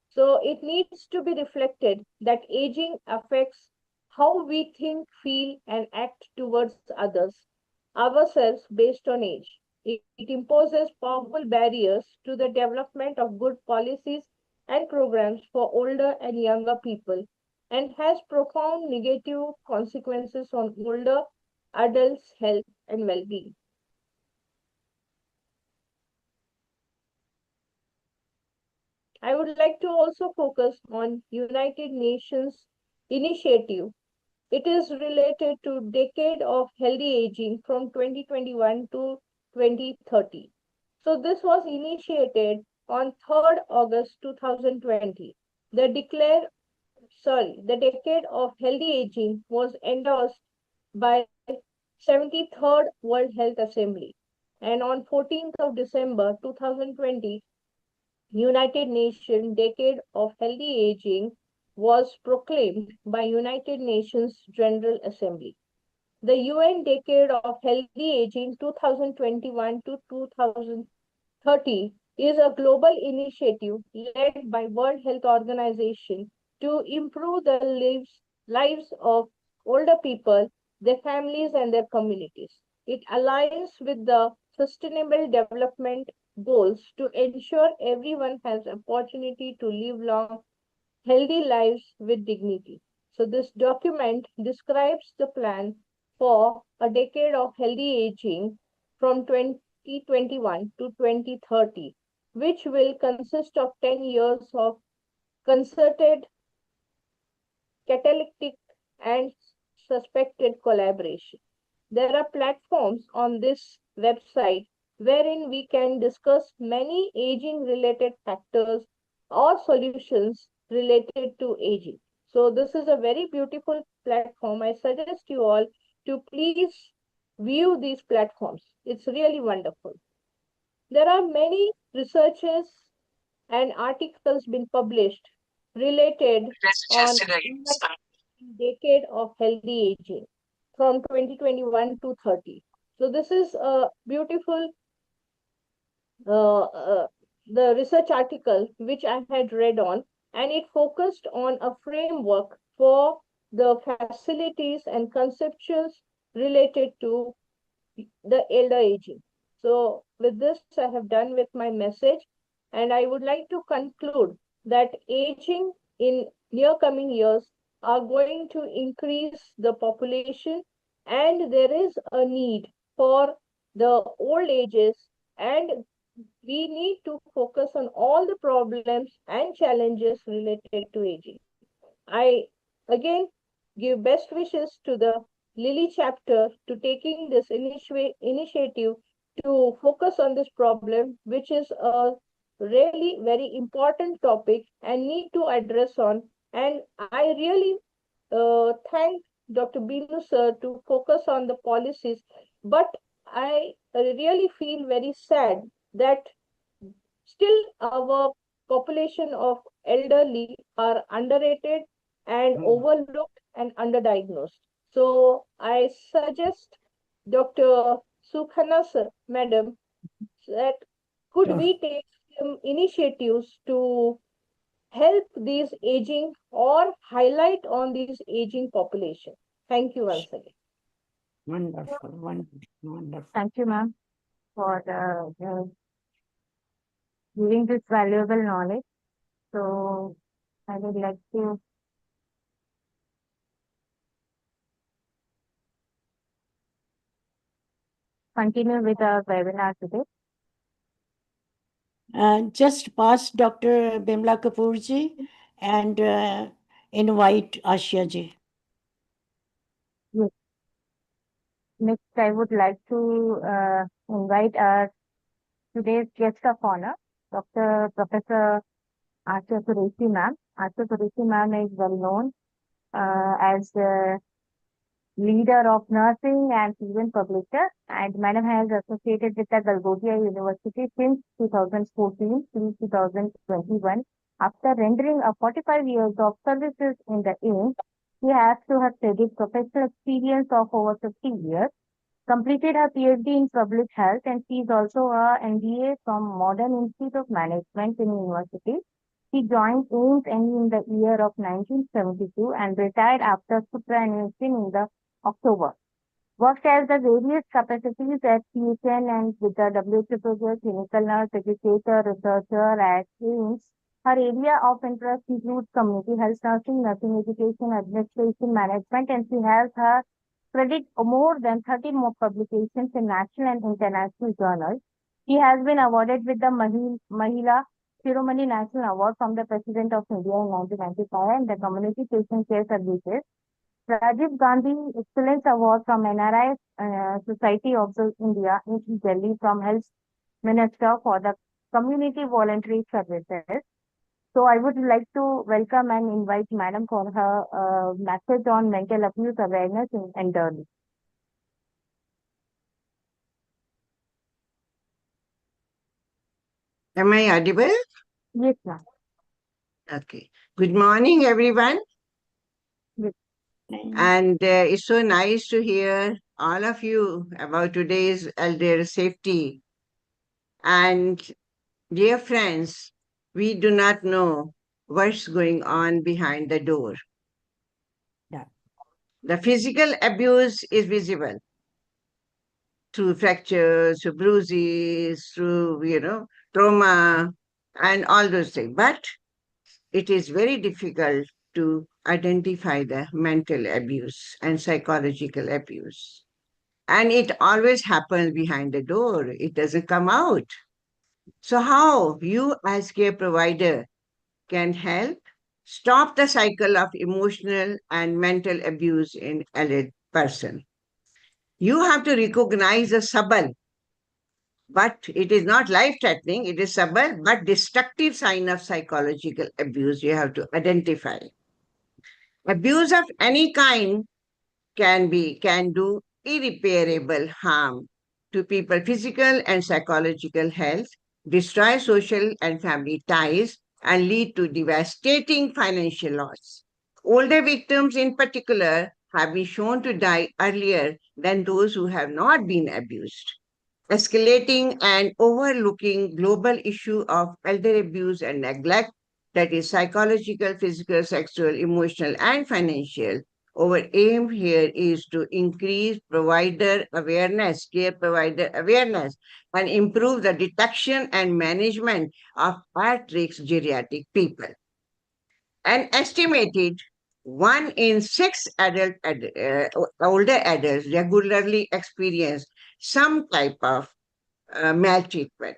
So it needs to be reflected that aging affects how we think, feel, and act towards others, ourselves based on age. It imposes powerful barriers to the development of good policies and programs for older and younger people, and has profound negative consequences on older adults' health and well-being. I would like to also focus on United Nations initiative. It is related to Decade of Healthy Aging from 2021 to 2030. So this was initiated on 3rd August 2020. The Decade of Healthy Aging was endorsed by 73rd World Health Assembly. And on 14th of December 2020, United Nations Decade of Healthy Aging was proclaimed by United Nations General Assembly. The UN Decade of Healthy Aging 2021 to 2030 is a global initiative led by World Health Organization to improve the lives of older people, their families, and their communities. It aligns with the Sustainable Development Goals to ensure everyone has opportunity to live long, healthy lives with dignity. So this document describes the plan for a decade of healthy aging from 2021 to 2030, which will consist of 10 years of concerted, catalytic, and suspected collaboration. There are platforms on this website wherein we can discuss many aging related factors or solutions related to aging. So this is a very beautiful platform. I suggest you all to please view these platforms. It's really wonderful. There are many researches and articles been published related on Decade of Healthy Aging from 2021 to 30. So this is a beautiful the research article which I had read on, and it focused on a framework for the facilities and conceptions related to the elder aging. So with this, I have done with my message, and I would like to conclude that aging in near coming years are going to increase the population, and there is a need for the old ages, and we need to focus on all the problems and challenges related to aging. I again give best wishes to the Lily chapter to taking this initiative to focus on this problem, which is a really very important topic and need to address on. And I really thank Dr. Binu sir to focus on the policies, but I really feel very sad that still our population of elderly are underrated and overlooked and underdiagnosed. So I suggest Dr. Sukhana sir, madam, that could we take some initiatives to help these aging or highlight on these aging population? Thank you once again. Wonderful, wonderful, wonderful. Thank you, ma'am, for giving this valuable knowledge. So I would like to continue with our webinar today. Just pass Dr. Bimla Kapoor ji and invite Ashia ji. Yes. Next, I would like to invite our today's guest of honor, Dr. Professor Asha Qureshi ma'am. Asha Qureshi ma'am is well known as leader of nursing and frequent publisher. And Madam has associated with the Galgodia University since 2014 to 2021. After rendering a 45 years of services in the AIIMS, she has to have studied professional experience of over 50 years, completed her PhD in public health, and she is also a MBA from Modern Institute of Management in University. She joined AIIMS in the year of 1972 and retired after superannuation in the October. Worked as the various capacities at CHN and with the WHO project, clinical nurse, educator, researcher at AIIMS. Her area of interest includes community health nursing, nursing education, administration, management, and she has her credit more than 30 more publications in national and international journals. She has been awarded with the Mahila Shiromani National Award from the President of India in 1995 and the Community Patient Care Services. Rajiv Gandhi Excellence Award from NRI Society of India in Delhi from Health Minister for the Community Voluntary Services. So I would like to welcome and invite Madam for her message on mental abuse awareness in elderly. Am I audible? Yes, ma'am. Okay. Good morning, everyone. Mm. And it's so nice to hear all of you about today's elder safety. And dear friends, we do not know what's going on behind the door. Yeah. The physical abuse is visible through fractures, through bruises, through, trauma and all those things. But it is very difficult to identify the mental abuse and psychological abuse. And it always happens behind the door. It doesn't come out. So how you as care provider can help stop the cycle of emotional and mental abuse in a person? You have to recognize the subtle, but it is not life-threatening, it is subtle but destructive sign of psychological abuse you have to identify. Abuse of any kind can do irreparable harm to people, physical and psychological health, destroy social and family ties, and lead to devastating financial loss. Older victims in particular have been shown to die earlier than those who have not been abused. Escalating and overlooking global issue of elder abuse and neglect, that is psychological, physical, sexual, emotional, and financial. Our aim here is to increase provider awareness, care provider awareness, and improve the detection and management of at-risk geriatric people. An estimated 1 in 6 older adults regularly experience some type of maltreatment,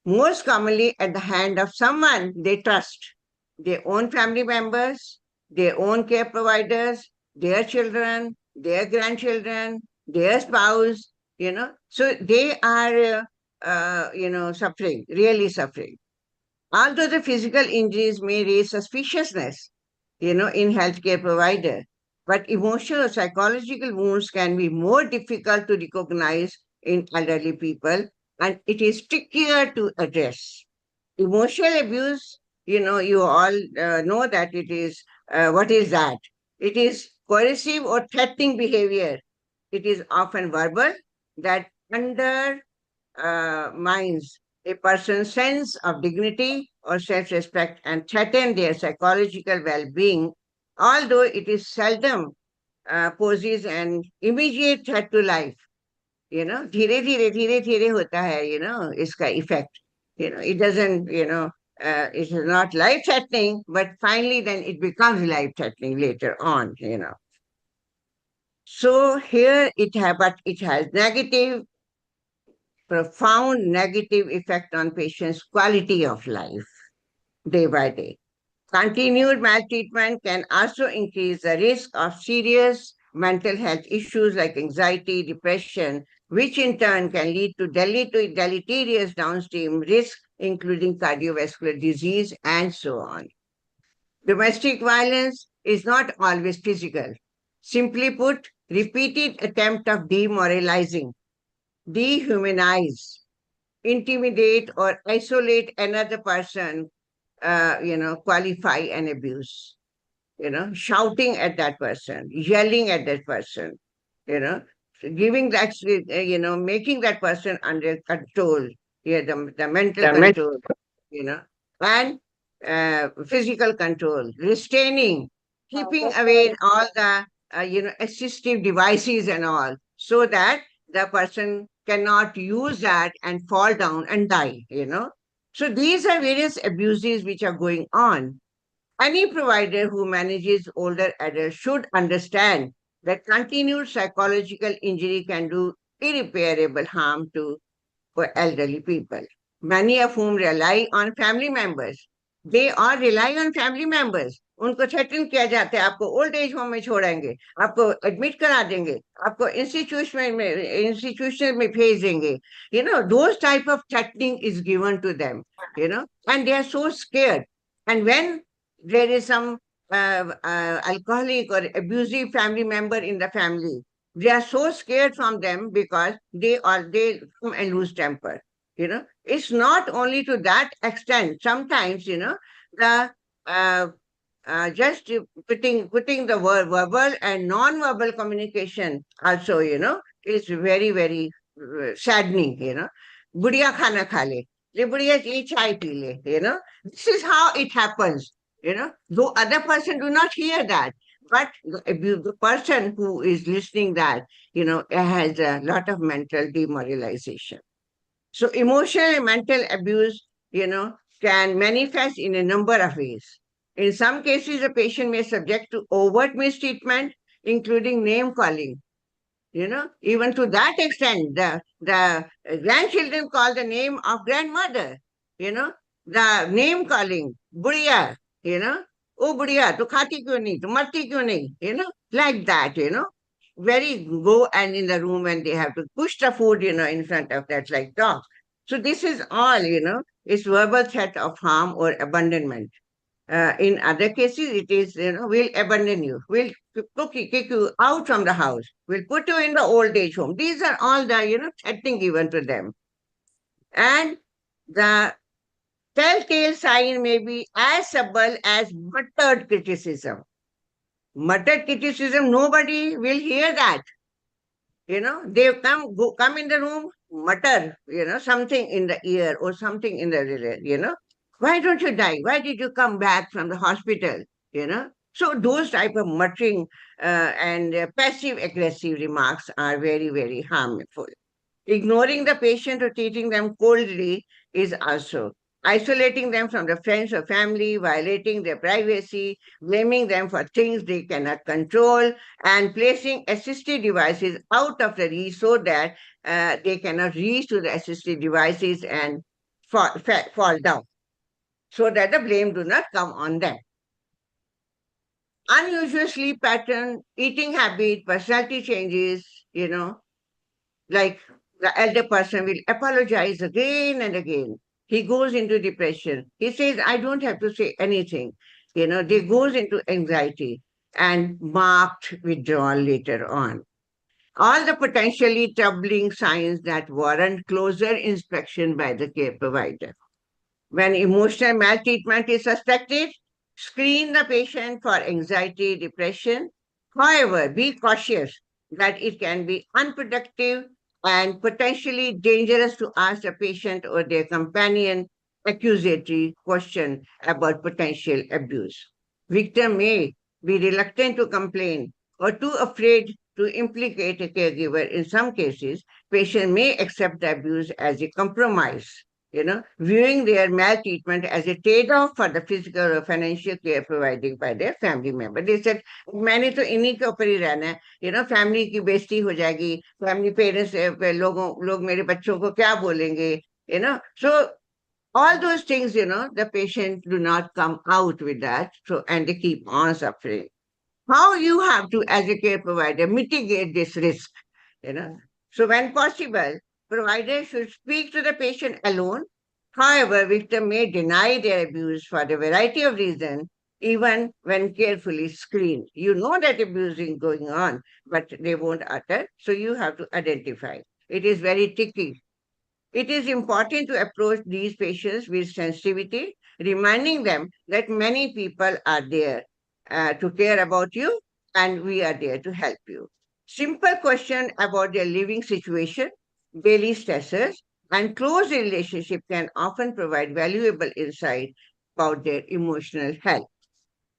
most commonly at the hand of someone they trust, their own family members, their own care providers, their children, their grandchildren, their spouse, So they are, suffering, really suffering. Although the physical injuries may raise suspiciousness, in healthcare provider, but emotional or psychological wounds can be more difficult to recognize in elderly people, and it is trickier to address. Emotional abuse, you all know that it is, what is that? It is coercive or threatening behavior. It is often verbal that undermines a person's sense of dignity or self-respect and threaten their psychological well-being, although it is seldom poses an immediate threat to life. धीरे धीरे होता है, इसका effect. It doesn't, it is not life-threatening, but finally then it becomes life-threatening later on, So here it has negative, profound negative effect on patients' quality of life day by day. Continued maltreatment can also increase the risk of serious mental health issues like anxiety, depression, which in turn can lead to deleterious downstream risks, including cardiovascular disease and so on. Domestic violence is not always physical. Simply put, repeated attempt of demoralizing, dehumanize, intimidate, or isolate another person, qualify an abuse. Shouting at that person, yelling at that person, giving that, making that person under control, the mental control, and physical control, restraining, keeping away all the, assistive devices and all, so that the person cannot use that and fall down and die. So these are various abuses which are going on. Any provider who manages older adults should understand that continued psychological injury can do irreparable harm to for elderly people, many of whom rely on family members. They all rely on family members. उनको threaten किया जाता है, आपको old age home में छोड़ेंगे, आपको admit करा देंगे, आपको इंस्टीट्यूशन में भेज देंगे. Those type of threatening is given to them, and they are so scared. And when there is some alcoholic or abusive family member in the family, they are so scared from them because they come and lose temper. It's not only to that extent. Sometimes, the just putting the verbal and non-verbal communication also, is very, very saddening. Budiya khana kha le, budiya ye chai pi le. This is how it happens. Though other person do not hear that, but the person who is listening that, has a lot of mental demoralization. So emotional and mental abuse, can manifest in a number of ways. In some cases, a patient may subject to overt mistreatment, including name calling. Even to that extent, the grandchildren call the name of grandmother, the name calling, budiya, oh budiya, tu khati kyun nahi, tu marti kyun nahi, like that, very go and in the room and they have to push the food, in front of that like dogs. So this is all, is verbal threat of harm or abandonment. In other cases, it is, we'll abandon you, we'll kick you out from the house, we'll put you in the old age home. These are all the, threatening given to them. And the telltale sign may be as subtle as muttered criticism. Muttered criticism, nobody will hear that. They come in the room, mutter, something in the ear or something in the, why don't you die? Why did you come back from the hospital? So those type of muttering and passive aggressive remarks are very, very harmful. Ignoring the patient or treating them coldly is also isolating them from the friends or family, violating their privacy, blaming them for things they cannot control, and placing assistive devices out of the reach so that they cannot reach to the assistive devices and fall down, so that the blame do not come on them. Unusual sleep pattern, eating habit, personality changes, like the elder person will apologize again and again. He goes into depression. He says, I don't have to say anything. They goes into anxiety and marked withdrawal later on. All the potentially troubling signs that warrant closer inspection by the care provider. When emotional maltreatment is suspected, screen the patient for anxiety, depression. However, be cautious that it can be unproductive and potentially dangerous to ask the patient or their companion accusatory question about potential abuse. Victim may be reluctant to complain or too afraid to implicate a caregiver. In some cases, patient may accept the abuse as a compromise, viewing their maltreatment as a trade-off for the physical or financial care provided by their family member. They said, मैंने तो इन्हीं के ऊपर ही रहना है, family की बेइज्जती हो जाएगी, family parents लोग मेरे बच्चों को क्या बोलेंगे, So all those things, the patient do not come out with that, so and they keep on suffering. How you have to, as a care provider, mitigate this risk, So when possible, provider should speak to the patient alone. However, victim may deny their abuse for a variety of reasons, even when carefully screened. You know that abusing going on, but they won't utter, so you have to identify. It is very tricky. It is important to approach these patients with sensitivity, reminding them that many people are there to care about you and we are there to help you. Simple question about their living situation, daily stressors, and close relationship can often provide valuable insight about their emotional health.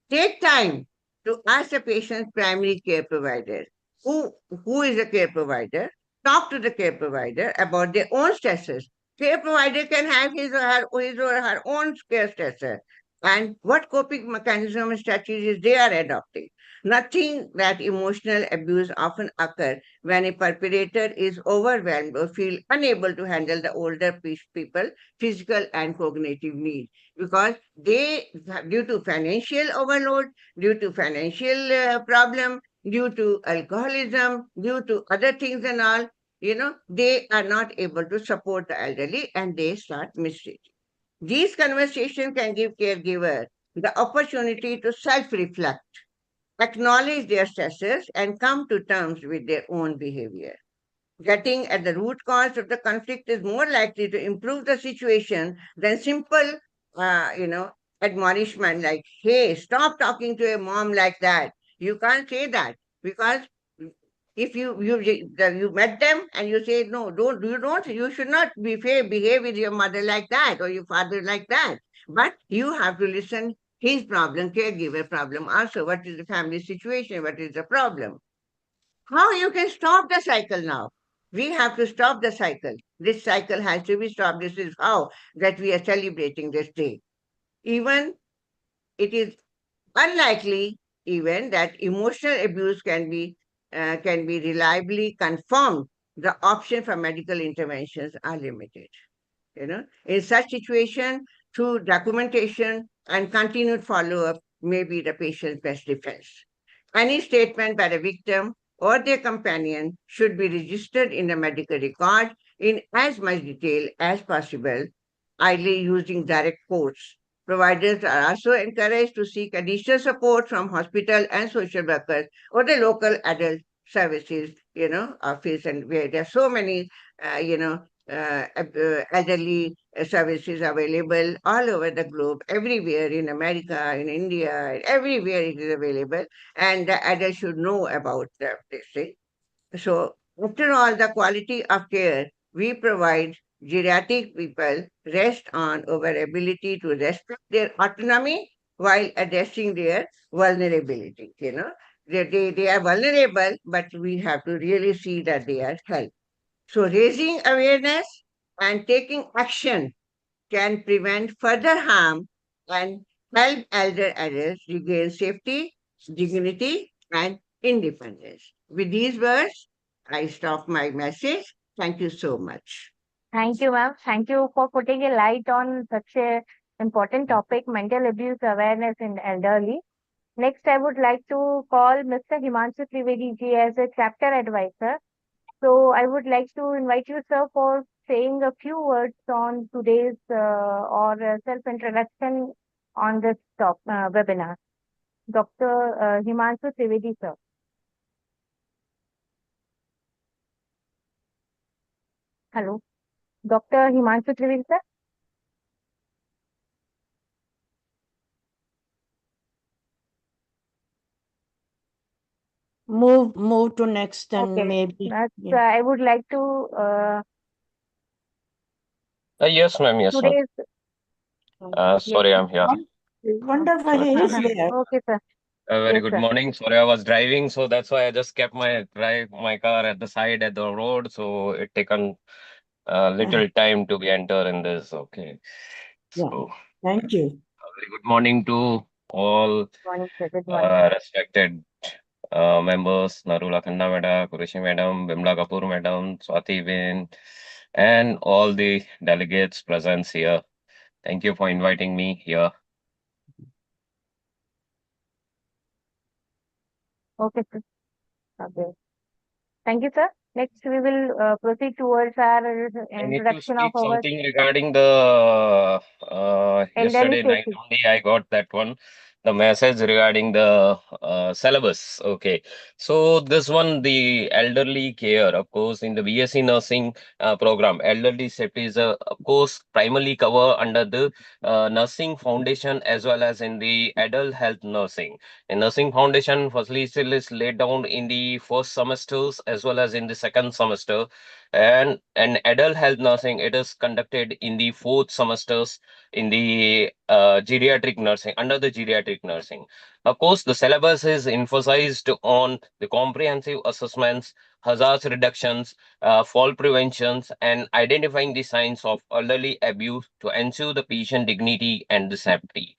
Take time to ask the patient's primary care provider. Who is a care provider? Talk to the care provider about their own stressors. Care provider can have his or her own care stressor and what coping mechanism and strategies they are adopting. Nothing that emotional abuse often occur when a perpetrator is overwhelmed or feel unable to handle the older people physical and cognitive needs because they, due to financial overload, due to financial problem, due to alcoholism, due to other things and all, they are not able to support the elderly and they start mistreating. These conversations can give caregiver the opportunity to self-reflect, acknowledge their stresses, and come to terms with their own behavior. Getting at the root cause of the conflict is more likely to improve the situation than simple, uh, you know, admonishment like, hey, stop talking to your mom like that. You can't say that because if you met them and you say no, you should not behave with your mother like that or your father like that. But you have to listen his problem, caregiver problem also. What is the family situation? What is the problem? How you can stop the cycle now? We have to stop the cycle. This cycle has to be stopped. This is how that we are celebrating this day. Even it is unlikely even that emotional abuse can be reliably confirmed. The option for medical interventions are limited. In such situation, through documentation and continued follow-up may be the patient's best defense. Any statement by the victim or their companion should be registered in the medical record in as much detail as possible, ideally using direct quotes. Providers are also encouraged to seek additional support from hospital and social workers or the local adult services, office, and where there are so many, elderly services available all over the globe, everywhere in America, in India, everywhere it is available, and the adults should know about this thing. So, after all, the quality of care we provide geriatric people rest on our ability to respect their autonomy while addressing their vulnerability. They are vulnerable, but we have to really see that they are helped. So, raising awareness and taking action can prevent further harm and help elder adults regain safety, dignity, and independence. With these words, I stop my message. Thank you so much. Thank you, ma'am. Thank you for putting a light on such a important topic, mental abuse awareness in elderly. Next, I would like to call Mr. Himanshu Trivedi ji as a chapter advisor. So I would like to invite you, sir, for saying a few words on today's self-introduction on this webinar. Dr. Himanshu Trivedi, sir. Hello. Dr. Himanshu Trivedi, sir. Move to next and Okay. maybe. So I would like to Yes, ma'am. Yes, ma'am. today's Sorry, I'm here. Wonderful, he is there. Okay, sir. Very Yes, good sir. morning. Sorry, I was driving, so that's why I just kept my car at the side at the road. So it taken a little time to enter in this. Okay. Yeah. So Thank you. very good morning to all Good morning, sir. Good morning. respected members, Narula Khanna Madam, Qureshi Madam, Bimla Kapoor Madam, Swati Ben, and all the delegates present here. Thank you for inviting me here. Okay, sir. Okay. Thank you, sir. Next, we will proceed towards our I need to introduction of speak our something regarding the elderly yesterday night safety. only I got that one. the message regarding the syllabus. Okay, so this one, the elderly care, of course, in the BSc nursing program, elderly safety is of course primarily cover under the nursing foundation as well as in the adult health nursing. In nursing foundation, firstly, still is laid down in the first semesters as well as in the second semester, and adult health nursing, it is conducted in the fourth semesters in the geriatric nursing, under the geriatric nursing. Of course, the syllabus is emphasized on the comprehensive assessments, hazards reductions, fall preventions, and identifying the signs of elderly abuse to ensure the patient dignity and the safety.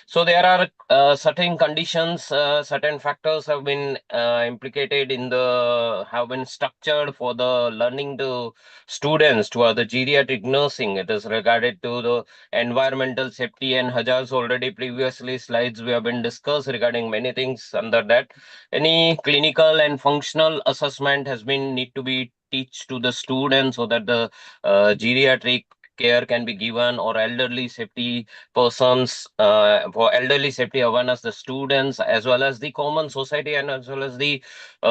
So there are certain conditions, certain factors have been implicated in have been structured for the learning to students to the geriatric nursing. It is regarded to the environmental safety and hazards. Already previously slides we have been discussed regarding many things under that. Any clinical and functional assessment has been need to be teach to the students so that the geriatric care can be given, or elderly safety persons, for elderly safety awareness, the students as well as the common society and as well as the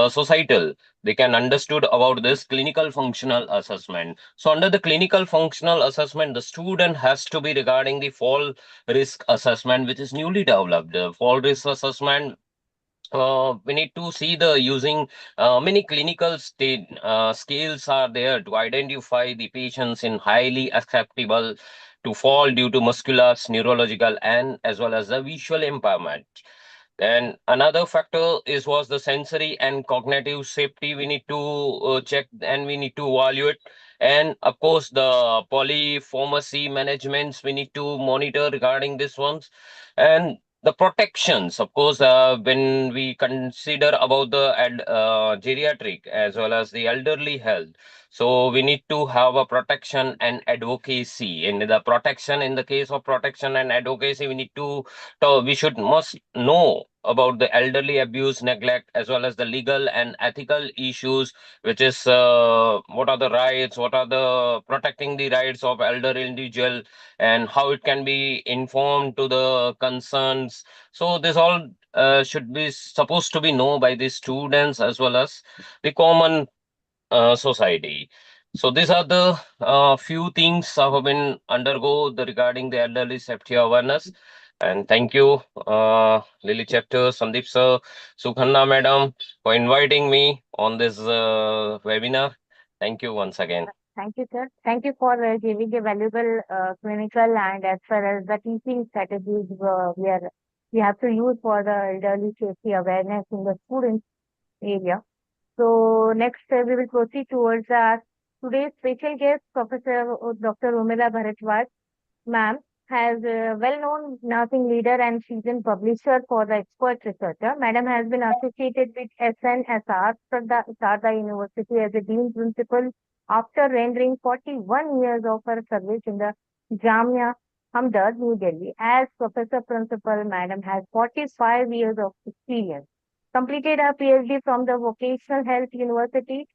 societal, they can understood about this clinical functional assessment. So under the clinical functional assessment, the student has to be regarding the fall risk assessment, which is newly developed. The fall risk assessment, we need to see the using many clinical scales are there to identify the patients in highly acceptable to fall due to muscular, neurological, and as well as the visual impairment. Then another factor was the sensory and cognitive safety. We need to check and we need to evaluate. And of course, the polypharmacy managements, we need to monitor regarding this ones. And the protections, of course, when we consider about the geriatric as well as the elderly health, so we need to have a protection and advocacy. In the protection, in the case of protection and advocacy, we need to we must know about the elderly abuse, neglect, as well as the legal and ethical issues, which is what are the rights, what are the protecting the rights of elder individual, and how it can be informed to the concerns. So this all should be supposed to be known by the students as well as the common society. So these are the few things I have been undergo regarding the elderly safety awareness. And thank you, Lily Chapter, Sandeep sir, Sukhanna madam, for inviting me on this webinar. Thank you once again. Thank you, sir. Thank you for giving a valuable clinical and as far as the teaching strategies we have to use for the elderly safety awareness in the students area. So next we will proceed towards our today's special guest, Professor Dr. Urmila Bharadwaj. Ma'am has a well-known nursing leader and seasoned publisher for the expert researcher. Madam has been associated with SNSR, Sardar University as a Dean Principal after rendering 41 years of her service in the Jamia Hamdard, New Delhi. As Professor Principal, Madam has 45 years of experience. Completed her PhD from the Vocational Health University,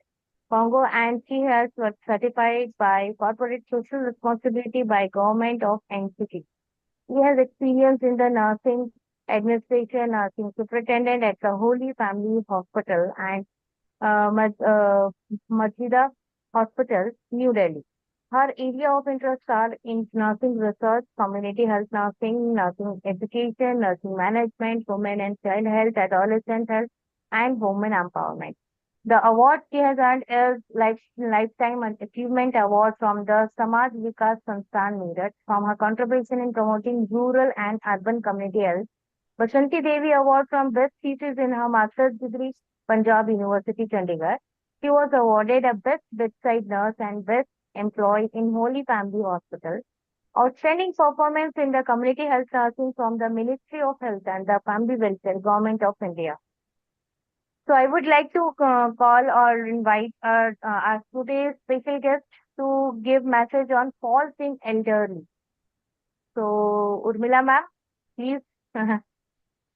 Congo, and she has got certified by Corporate Social Responsibility by Government of NCT. She has experience in the nursing administration, nursing superintendent at the Holy Family Hospital and Majida Hospital, New Delhi. Her area of interest are in nursing research, community health nursing, nursing education, nursing management, women and child health, adolescent health, and women empowerment. The award she has earned is Lifetime Achievement Award from the Samaj Vikas Sansthan Meerut from her contribution in promoting rural and urban community health. Basanti Devi Award from Best Thesis in her master's degree, Punjab University, Chandigarh. She was awarded a Best Bedside Nurse and Best Employee in Holy Family Hospital. Outstanding performance in the community health nursing from the Ministry of Health and the Family Welfare, Government of India. So I would like to call or invite our today's special guest to give message on falls in elderly. So Urmila ma'am, please.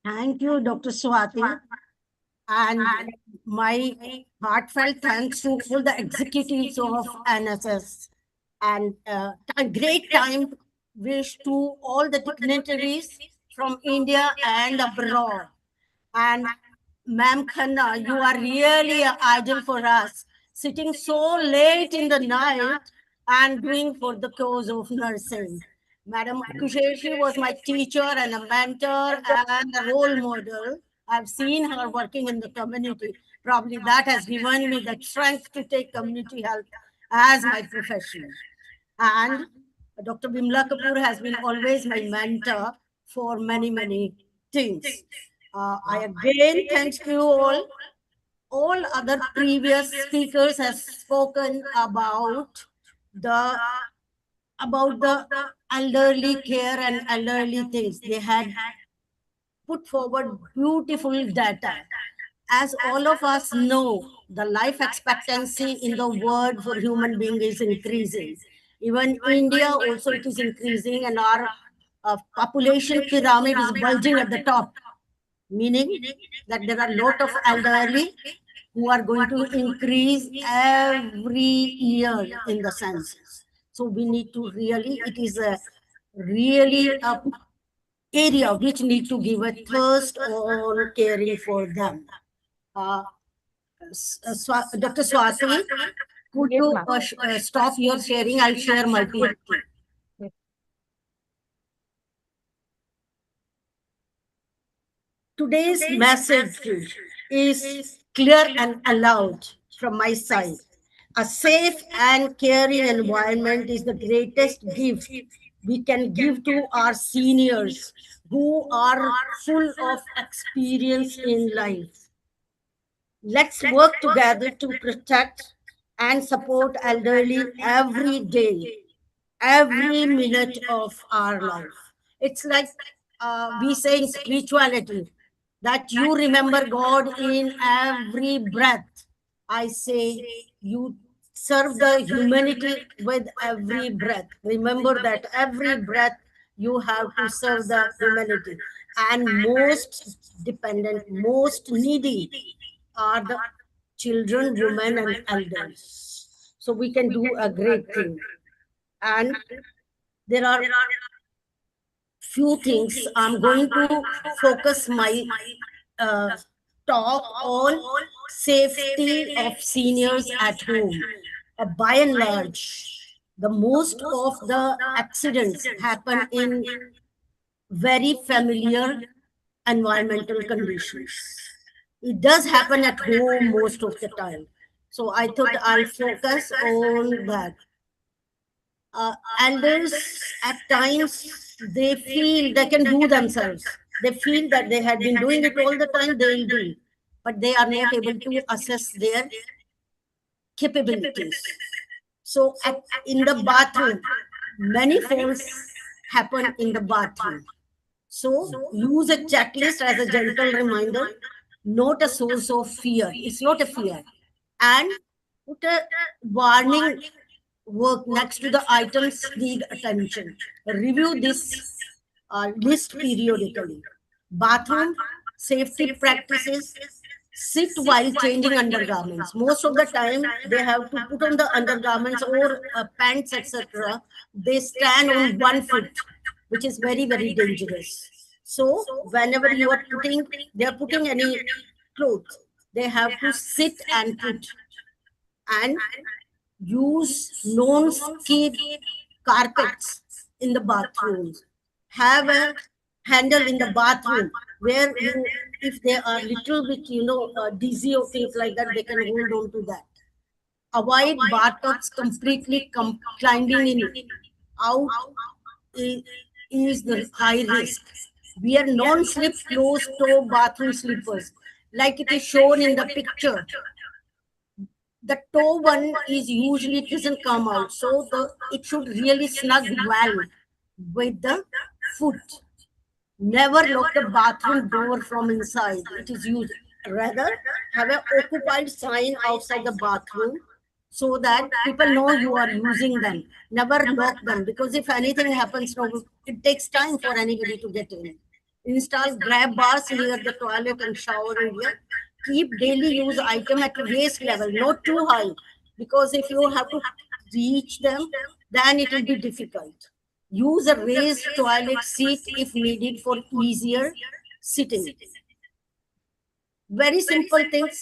Thank you, Dr. Swati. And my heartfelt thanks to all the executives of NSS. And a great time wish to all the dignitaries from India and abroad. And Ma'am Khanna, you are really an idol for us, sitting so late in the night and doing for the cause of nursing. Madam Kusheshi was my teacher and a mentor and a role model. I've seen her working in the community. Probably that has given me the strength to take community health as my profession. And Dr. Bimla Kapoor has been always my mentor for many, many things. I again thank you all. All other previous speakers have spoken about the elderly care and elderly things. They had put forward beautiful data. As all of us know, the life expectancy in the world for human being is increasing. Even India also it is increasing, and our population pyramid is bulging at the top, meaning that there are a lot of elderly who are going to increase every year in the census. So we need to really, it is a really area which need to give a thirst on caring for them. Dr. Swati, could Yes, you ma'am. stop your sharing? I'll share my PPT. Yes. Today's message is clear and loud from my side. A safe and caring environment is the greatest gift we can give to our seniors who are full of experience in life. Let's work together to protect and support elderly every day, every minute of our life. It's like we say in spirituality that you remember God in every breath. I say you serve the humanity with every breath. Remember that every breath you have to serve the humanity. And most dependent, most needy are the children, women, and elders. So we can do a great thing. And there are few things. I'm going to focus my talk on safety of seniors at home. By and large, the most of the accidents happen in very familiar environmental conditions. It does happen at home most of the time. So I thought I'll focus on that. Elders at times they feel they can do themselves. They feel that they had been doing it all the time, they will do, but they are not able to assess their capabilities. So in the bathroom, many falls happen in the bathroom. So use a checklist as a gentle reminder, not a source of fear. It's not a fear. And put a warning work next to the items need attention. Review this list periodically. Bathroom safety practices. Sit while changing undergarments. Most of the time, they have to put on the undergarments or pants, etc. They stand on one foot, which is very, very dangerous. So whenever you are putting, they are putting any clothes, they have to sit and put. And use non-skid carpets in the bathrooms. Have a handle in the bathroom where you, if they are little bit, dizzy or things like that, they can hold on to that. Avoid bathtubs completely climbing in out is the high risk. Wear non-slip closed-toe bathroom slippers, like it is shown in the picture. The toe one is usually it doesn't come out, so it should really snug well with the foot. Never lock the bathroom door from inside. It is used. Rather, have an occupied sign outside the bathroom so that people know you are using them. Never lock them, because if anything happens, it takes time for anybody to get in. Install grab bars near the toilet and shower area. Keep daily use item at waist level, not too high, because if you have to reach them, then it will be difficult. Use a raised toilet seat if needed for easier sitting. Very simple things,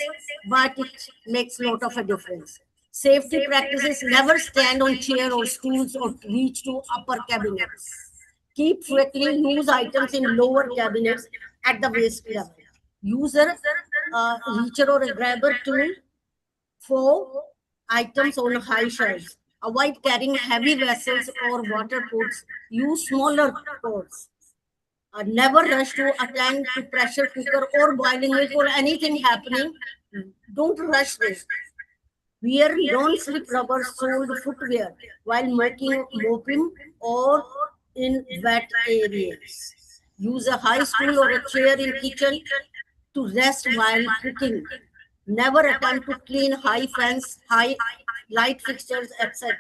but it makes a lot of a difference. Safety practices: never stand on chair or stools or reach to upper cabinets. Keep frequently use items in lower cabinets at the waist level. Use a reacher or a grabber tool for items on high shelves. Avoid carrying heavy vessels or water pots. Use smaller pots. Never rush to attend to pressure cooker or boiling milk or anything happening. Don't rush this. Wear non-slip rubber soled footwear while mopping or in wet areas. Use a high stool or a chair in kitchen to rest while cooking. Never attempt to clean high fans, high light fixtures, etc.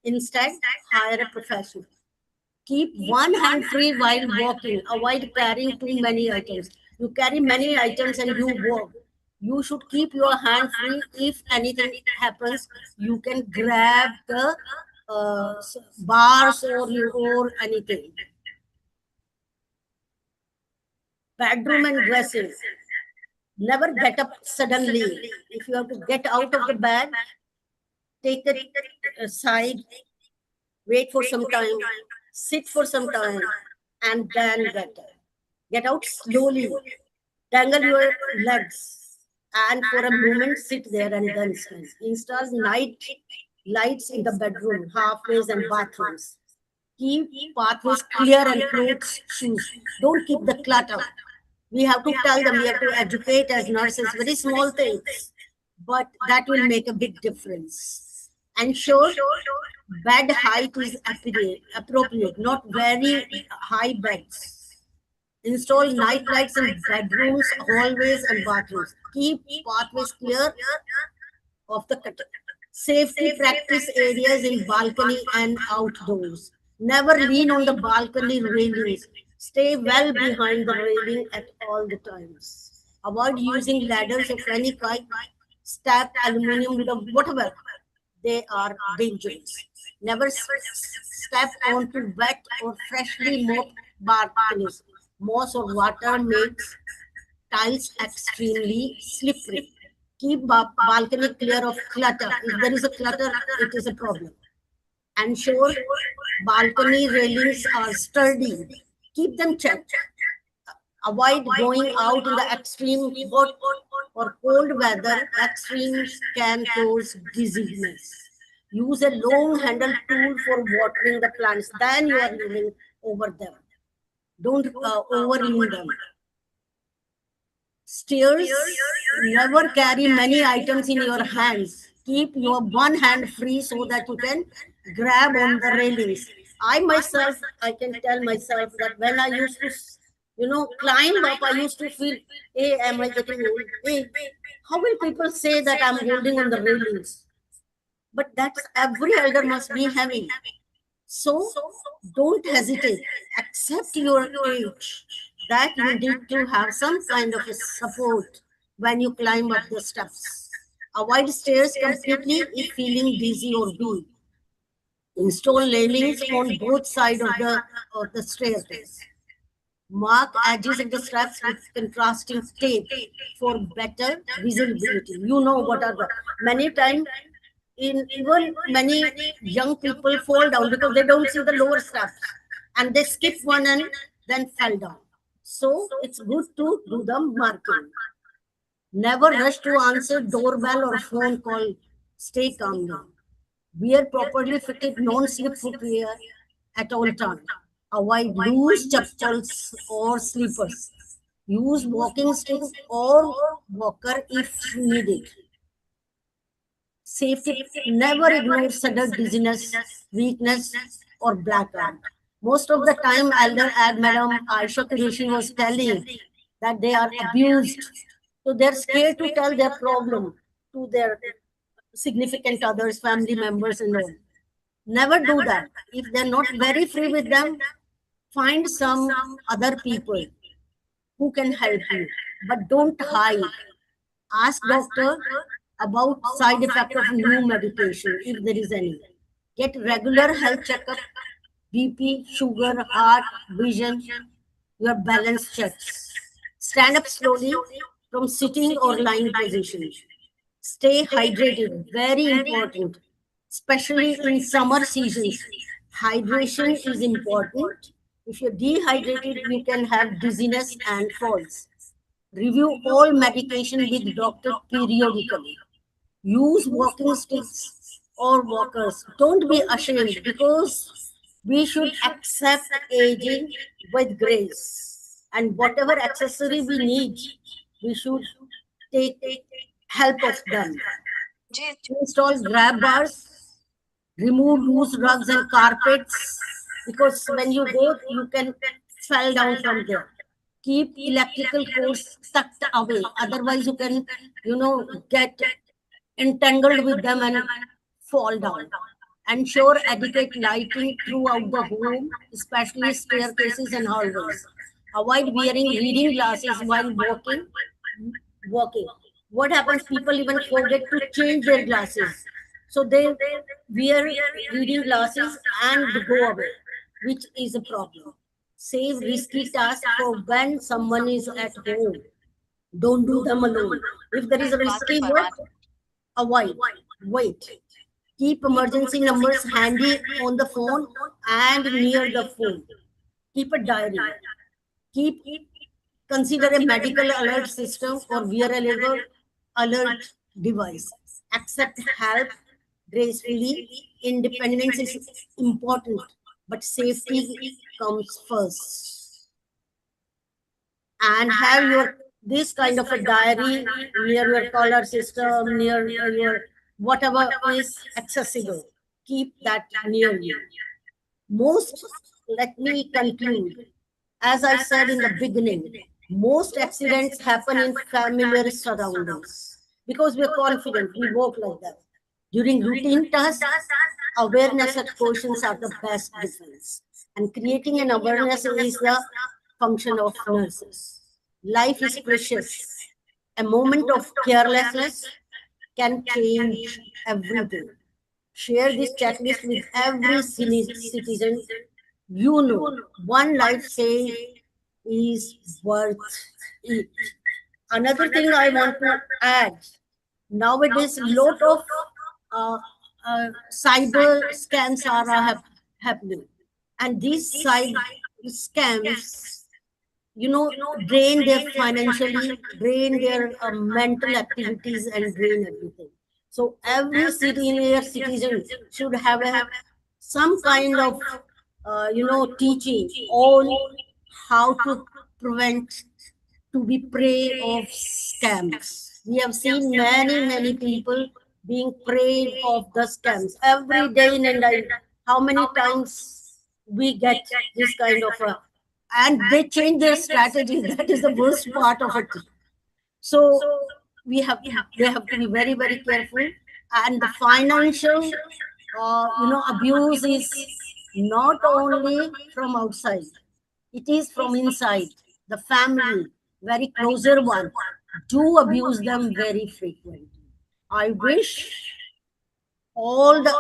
Instead, hire a professional. Keep one hand free while walking. Avoid carrying too many items. You carry many items and you walk. You should keep your hand free. If anything happens, you can grab the bars or anything. Bedroom and dressing. Never get up suddenly. If you have to get out of the bed, take it aside, wait for some time, sit for some time, and then get up. Get out slowly. Dangle your legs, and for a moment sit there and then stand. Install night lights in the bedroom, halfways, and bathrooms. Keep pathways clear and clothes, shoes. Don't keep the clutter. We have to tell them, we have to educate as nurses, very small things, but that will make a big difference. Ensure bed height is appropriate, not very high beds. Install night lights in bedrooms, hallways, and bathrooms. Keep pathways clear of the clutter. Safety practice areas in balcony and outdoors. Never lean on the balcony railings. Stay well behind the railing at all the times. Avoid using ladders of any kind, stacked aluminum with whatever. They are dangerous. Never step onto wet or freshly mopped balconies. Moss or water makes tiles extremely slippery. Keep balcony clear of clutter. If there is a clutter, it is a problem. Ensure balcony railings are sturdy. Keep them checked. Avoid going out in the extreme hot or cold weather. Extremes can cause dizziness. Use a long-handled tool for watering the plants. Then you are kneeling over them. Don't overlean them. Stairs, never carry many items in your hands. Keep your one hand free so that you can grab on the railings. I can tell myself that when I used to, climb up, I used to feel, hey, am I getting old? Hey, how will people say that I'm holding on the railings? But that's every elder must be having. So don't hesitate. Accept your age, that you need to have some kind of a support when you climb up the steps. Avoid stairs completely if feeling dizzy or weak. Install railings on both sides of the staircase. Mark edges of the steps with contrasting tape for better visibility. You know what are the many times even many young people fall down because they don't see the lower steps and they skip one and then fell down. So it's good to do the marking. Never rush to answer doorbell or phone call. Stay calm down. Wear properly fitted non-slip footwear at all times. Avoid loose chappals or slippers. Use walking stick or walker if needed. Safety, never ignore sudden dizziness, weakness, or blackout. Most of the time, Elder Madam Aisha Qureshi was telling that they are abused. So they're scared to tell their problem to their significant others, family members, and all. Never do that. If they're not very free with them, find some other people who can help you. But don't hide. Ask doctor about side effect of new medication, if there is any. Get regular health checkup BP, sugar, heart, vision, your balance checks. Stand up slowly from sitting or lying position. Stay hydrated, very important, especially in summer seasons. Hydration is important. If you're dehydrated, you can have dizziness and falls. Review all medication with doctor periodically. Use walking sticks or walkers. Don't be ashamed, because we should accept aging with grace. And whatever accessory we need, we should take help of them. Install grab bars, remove loose rugs and carpets, because when you go, you can fall down from there. Keep electrical cords tucked away, otherwise you can, get entangled with them and fall down. Ensure adequate lighting throughout the home, especially staircases and hallways. Avoid wearing reading glasses while walking. What happens? People even forget to change their glasses. So they wear reading glasses and go away, which is a problem. Save risky tasks for when someone is at home. Don't do them alone. If there is a risky work, avoid. Wait. Keep emergency numbers handy on the phone and near the phone. Keep a diary. Consider a medical alert system or wearable alert device. Accept help gracefully. Independence is important, but safety comes first. And have this kind of a diary near your collar system, near your whatever is accessible. Keep that near you. Let me conclude. As I said in the beginning, most accidents happen in familiar surroundings because we're confident, we walk like that. During routine tasks, awareness and cautions are the best defense. And creating an awareness is the function of nurses. Life is precious. A moment of carelessness can change everything. Share this checklist with every citizen. You know, one life saved is worth it. Another thing I want to add, nowadays a lot of cyber scams are happening, and these cyber scams, drain their financially, drain their mental activities, and drain everything. So every senior citizen should have some kind of teaching on how to prevent, to be prey of scams. We have seen many people being prey of the scams every day in and out. How many times we get this kind of and they change their strategy. That is the worst part of it. So they have to be very careful. And the financial abuse is not only from outside, it is from inside. The family, very closer one, do abuse them very frequently. I wish all the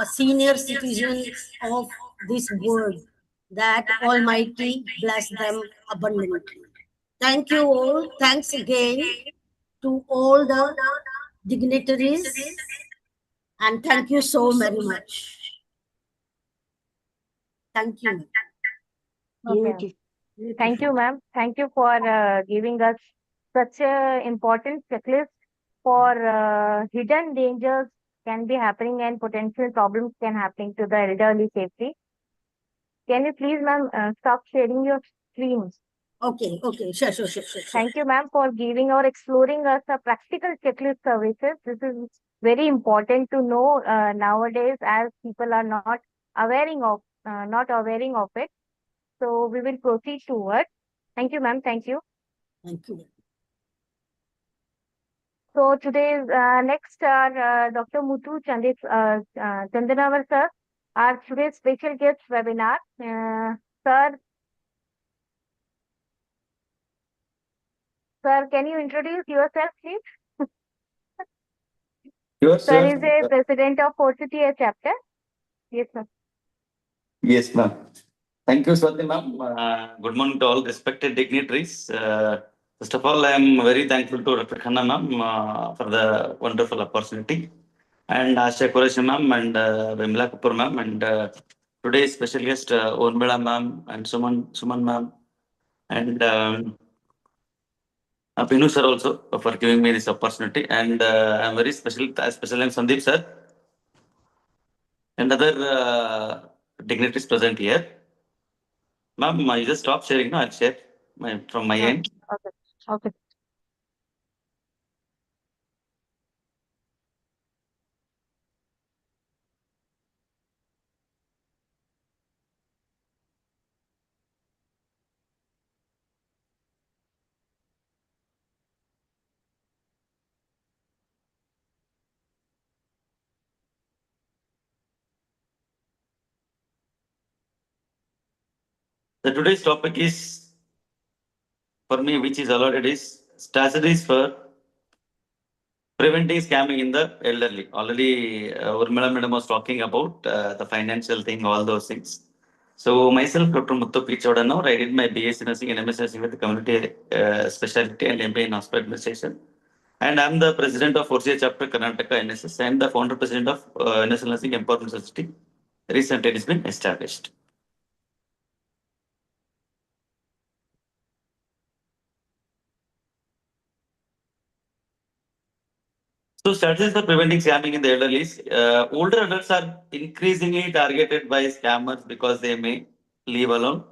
senior citizens of this world that Almighty bless them abundantly. Thank you all. Thanks again to all the dignitaries, and thank you so very much. Thank you. Okay. Thank you, ma'am. Thank you for giving us such an important checklist for hidden dangers can be happening and potential problems can happen to the elderly safety. Can you please, ma'am, stop sharing your screens? Okay, sure. Thank you, ma'am, for giving or exploring us a practical checklist services. This is very important to know nowadays, as people are not aware of it. So we will proceed towards. Thank you, ma'am. Thank you. Thank you. So today's next are Dr. Muthu Chandanavar sir, our today's special guest webinar. Sir, can you introduce yourself, please? Yes, sir is a president of 4CTA chapter. Yes, sir. Yes, ma'am. Thank you, Swati ma'am. Good morning to all respected dignitaries. First of all, I am very thankful to Dr. Khanna ma'am for the wonderful opportunity, and Asha Qureshi ma'am and Vimla Kapoor ma'am, and today's special guest Urmila ma'am and Suman ma'am, and Binu sir also for giving me this opportunity. And I'm very special I'm Sandeep sir and other dignitaries present here. Ma'am, you just stop sharing. No, I'll share from my end. Okay. Okay. The today's topic is for me, which is allotted, is strategies for preventing scamming in the elderly. Already, Urmila madam was talking about the financial thing, all those things. So myself, Dr. Muthu P. Chodanur, I did my BSc nursing and MS nursing with the community specialty and MBA in hospital administration. And I'm the president of 4th chapter Karnataka NSS and the founder president of NSL Nursing Empowerment Society. Recently, it has been established. So strategies for preventing scamming in the elderly is older adults are increasingly targeted by scammers because they may leave alone,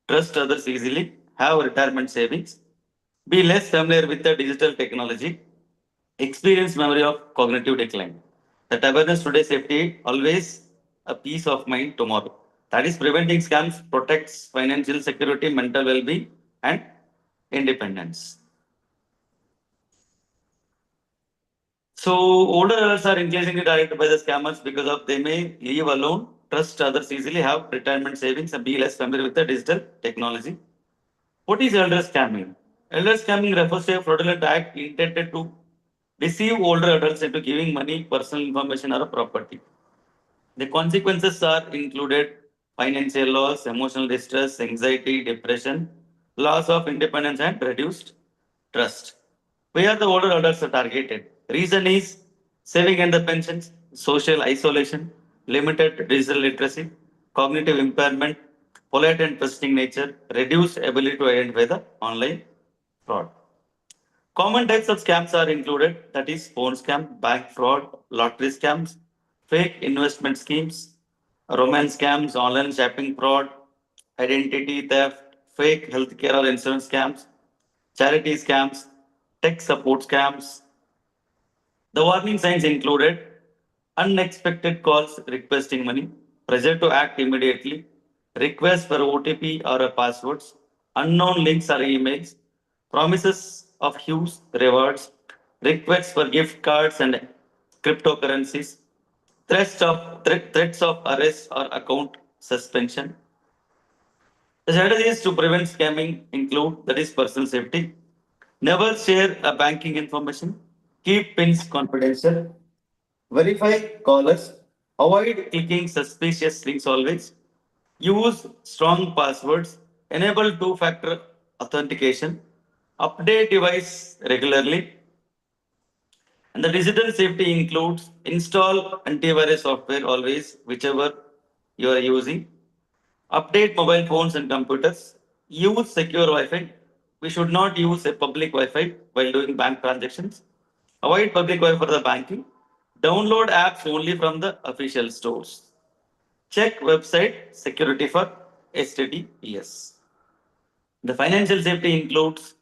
trust others easily, have retirement savings, be less familiar with the digital technology, experience memory of cognitive decline. That awareness today safety always a peace of mind tomorrow. That is preventing scams protects financial security, mental well-being, and independence. So older adults are increasingly targeted by the scammers because of they may leave alone, trust others easily, have retirement savings, and be less familiar with the digital technology. What is elder scamming? Elder scamming refers to a fraudulent act intended to deceive older adults into giving money, personal information, or property. The consequences are included financial loss, emotional distress, anxiety, depression, loss of independence, and reduced trust. Where the older adults are targeted. Reason is saving and the pensions, social isolation, limited digital literacy, cognitive impairment, polite and trusting nature, reduced ability to identify the online fraud. Common types of scams are included, that is phone scam, bank fraud, lottery scams, fake investment schemes, romance scams, online shopping fraud, identity theft, fake healthcare or insurance scams, charity scams, tech support scams. The warning signs included unexpected calls requesting money, pressure to act immediately, request for OTP or passwords, unknown links or emails, promises of huge rewards, requests for gift cards and cryptocurrencies, threats of arrest or account suspension. The strategies to prevent scamming include, that is personal safety. Never share a banking information. Keep pins confidential. Verify callers. Avoid clicking suspicious links always. Use strong passwords. Enable two-factor authentication. Update device regularly. And the digital safety includes install antivirus software always, whichever you are using. Update mobile phones and computers. Use secure Wi-Fi. We should not use a public Wi-Fi while doing bank transactions. Avoid public Wi-Fi for the banking. Download apps only from the official stores. Check website security for HTTPS. The financial safety includes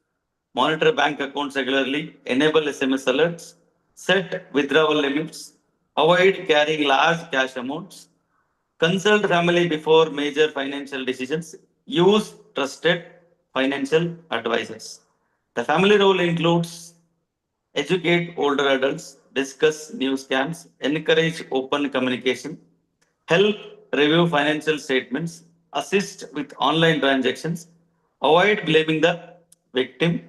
monitor bank accounts regularly, enable SMS alerts, set withdrawal limits, avoid carrying large cash amounts, consult family before major financial decisions, use trusted financial advisors. The family role includes educate older adults, discuss new scams, encourage open communication, help review financial statements, assist with online transactions, avoid blaming the victim.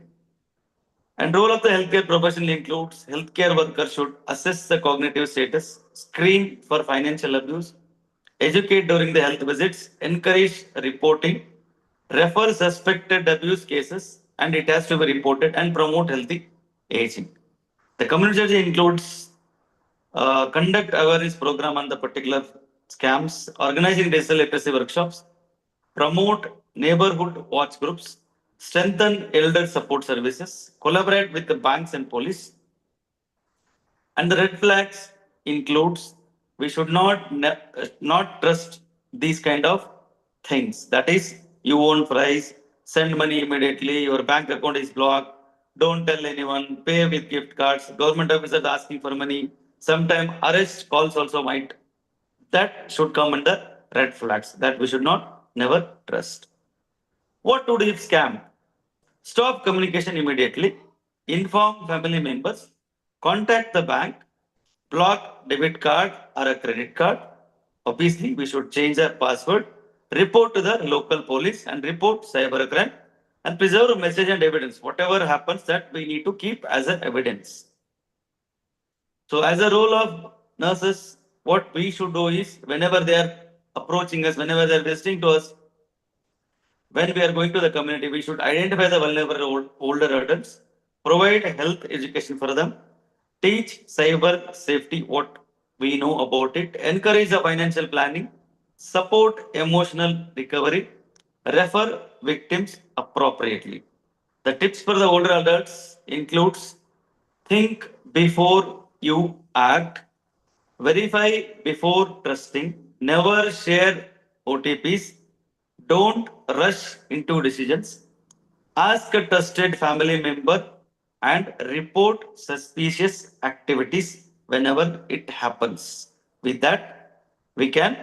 And role of the healthcare professional includes healthcare workers should assess the cognitive status, screen for financial abuse, educate during the health visits, encourage reporting, refer suspected abuse cases, and it has to be reported, and promote healthy aging. The community strategy includes conduct awareness program on the particular scams, organizing digital literacy workshops, promote neighborhood watch groups, strengthen elder support services, collaborate with the banks and police. And the red flags includes we should not trust these kind of things. That is, you own fries, send money immediately, your bank account is blocked, don't tell anyone, pay with gift cards, government officers asking for money, sometimes arrest calls also might. That should come under red flags that we should not never trust. What to do if scam? Stop communication immediately, inform family members, contact the bank, block debit card or a credit card. Obviously, we should change our password, report to the local police and report cybercrime and preserve message and evidence. Whatever happens, that we need to keep as an evidence. So as a role of nurses, what we should do is whenever they are approaching us, whenever they are visiting to us, when we are going to the community, we should identify the vulnerable older adults, provide health education for them, teach cyber safety what we know about it, encourage the financial planning, support emotional recovery, refer victims appropriately. The tips for the older adults includes think before you act, verify before trusting, never share OTPs, don't rush into decisions, ask a trusted family member and report suspicious activities whenever it happens. With that, we can,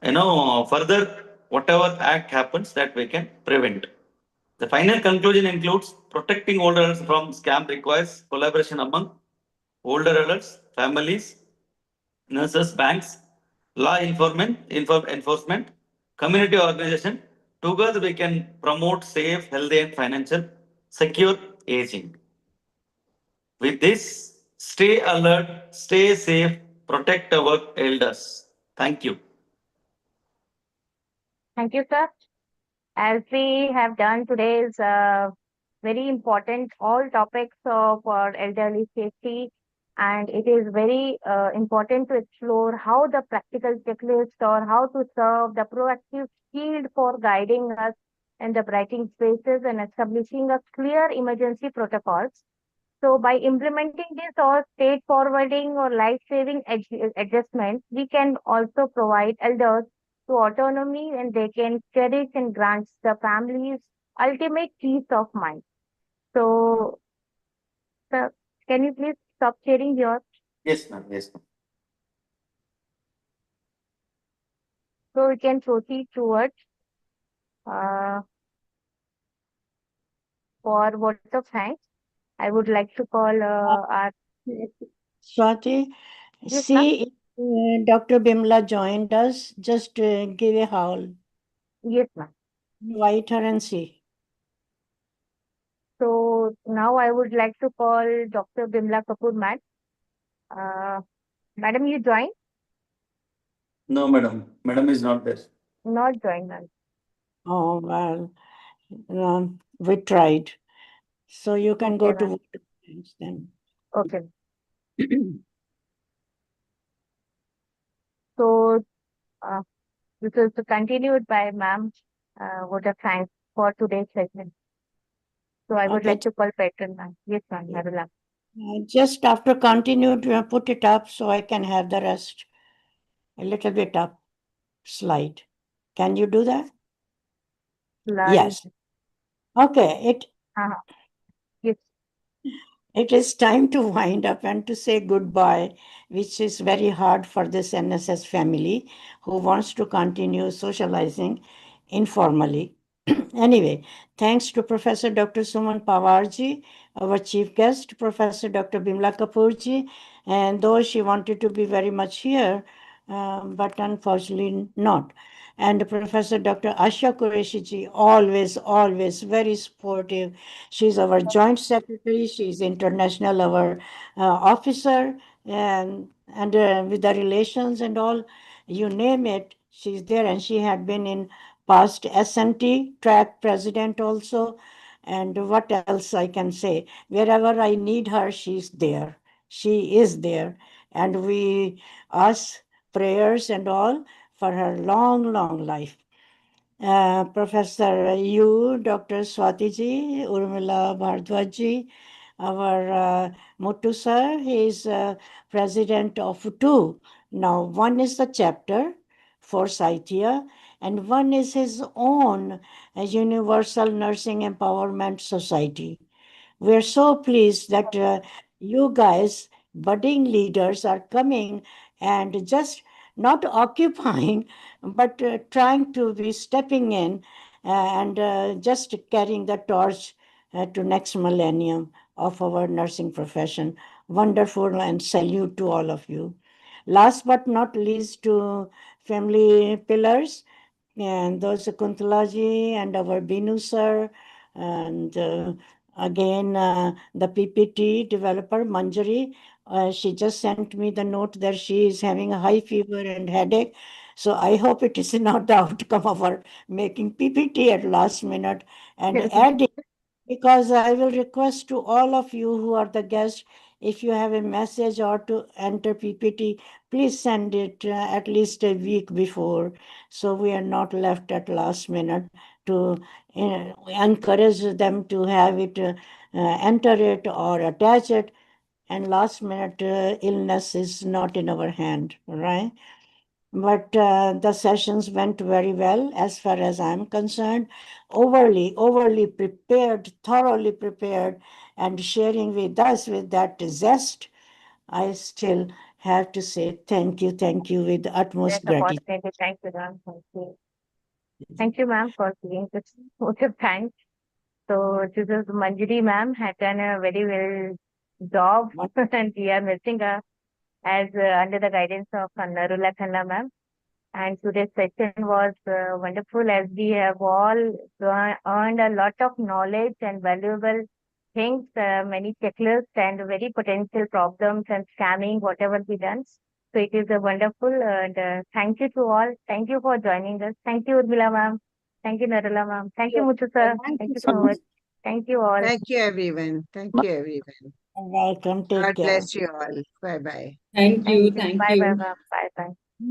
further whatever act happens that we can prevent. The final conclusion includes protecting older adults from scam requires collaboration among older adults, families, nurses, banks, law enforcement, community organization. Together we can promote safe, healthy and financial secure aging. With this, stay alert, stay safe, protect our elders. Thank you. Thank you, sir. As we have done today's very important all topics for elderly safety, and it is very important to explore how the practical checklist or how to serve the proactive shield for guiding us in the writing spaces and establishing a clear emergency protocols. So by implementing this or state forwarding or life-saving adjustments, we can also provide elders to autonomy and they can cherish and grant the families ultimate peace of mind. So, sir, can you please stop sharing your? Yes, ma'am. Yes, ma'am. So we can proceed towards for vote of thanks. I would like to call our Swati, Yes, see if Dr. Bimla joined us, just give a howl. yes, ma'am. Invite her and see. So now I would like to call Dr. Bimla Kapoor, ma'am. Madam, you joined? No, madam. Madam is not there. Not joined, ma'am. Oh, well, we tried. So you can go Okay, to ma'am. vote of thanks then. Okay. So this is continued by ma'am. Vote of thanks for today's segment. So I would Okay. like to call patron, ma'am. Yes, ma'am. Yeah. Narula. Just after continued, put it up so I can have the rest. A little bit up, slide. Can you do that? Slide. Yes. Okay, Yes. it is time to wind up and to say goodbye, which is very hard for this NSS family who wants to continue socializing informally. Anyway, thanks to Professor Dr. Suman Pawarji, our chief guest, Professor Dr. Bimla Kapoorji, and though she wanted to be very much here, but unfortunately not. And Professor Dr. Asha Qureshi, always very supportive. She's our joint secretary. She's international, our officer, and with the relations and all. you name it, she's there. And she had been in past SNT track president also. And what else I can say? Wherever I need her, she's there. She is there. And we ask prayers and all for her long, long life. Professor Yu, Dr. Swatiji, Urmila Bhardwaj, our Muttu sir, he is president of two. Now, one is the chapter for Saitia, and one is his own Universal Nursing Empowerment Society. We're so pleased that you guys, budding leaders, are coming and just not occupying, but trying to be stepping in and just carrying the torch to next millennium of our nursing profession. Wonderful, and salute to all of you. Last but not least, to family pillars, and those Kuntalaji and our Binu sir, and again the PPT developer Manjari. She just sent me the note that she is having a high fever and headache. So I hope it is not the outcome of her making PPT at last minute and adding, because I will request to all of you who are the guests, if you have a message or to enter PPT, please send it at least a week before, so we are not left at last minute to encourage them to have it, enter it or attach it, and last minute illness is not in our hand, right? But the sessions went very well as far as I'm concerned. Overly prepared, thoroughly prepared, and sharing with us with that zest. I still have to say thank you with the utmost gratitude. Thank you, ma'am. Thank you. Thank you, ma'am, for giving this vote of thanks. So this is Manjari, ma'am, had done a very well job, and we are missing her as under the guidance of Narula Khanna, ma'am. And today's session was wonderful, as we have all earned a lot of knowledge and valuable things, many checklists and very potential problems and scamming, whatever we done. So it is a wonderful, and thank you to all. Thank you for joining us. Thank you, Urmila ma'am. Thank you, Narula ma'am. Thank you, Muthu sir. Thank you so much. Thank you all. Thank you, everyone. Thank you, everyone. Welcome. Take God care. bless you all. Bye-bye. Thank you. Thank Bye, you. bye, ma'am. Bye, bye.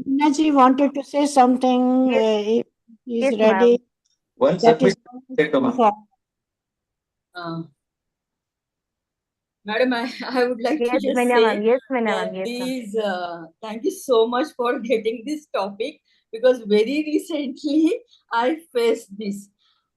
Naji wanted to say something. If he's Yes, ma'am. ready. One That submit. is Take a for Madam, I would like to Yes, just Meena say ma'am. Yes, Meena that ma'am. Yes, ma'am. these, thank you so much for getting this topic, because very recently I faced this.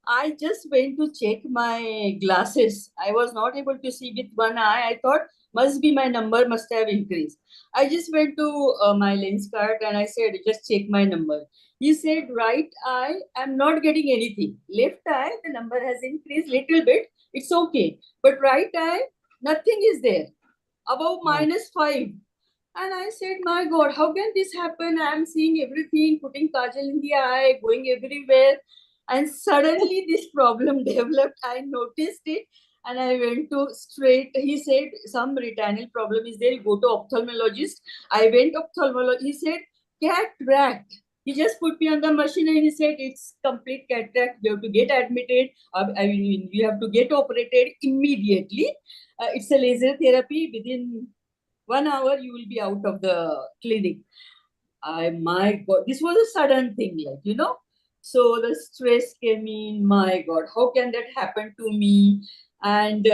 I just went to check my glasses. I was not able to see with one eye. I thought must be my number must have increased. I just went to my lens card and I said, just check my number. He said, right eye, I'm not getting anything. Left eye, the number has increased little bit. It's okay. But right eye, nothing is there. Above -5. And I said, my God, how can this happen? I'm seeing everything, putting kajal in the eye, going everywhere. And suddenly this problem developed. I noticed it and I went to straight. He said, some retinal problem is there. You go to ophthalmologist. I went ophthalmologist. He said, cataract. He just put me on the machine and he said, it's complete cataract. You have to get admitted. I mean, you have to get operated immediately. It's a laser therapy. Within 1 hour, you will be out of the clinic. My God, this was a sudden thing, like, you know. So the stress came in. My God, how can that happen to me? And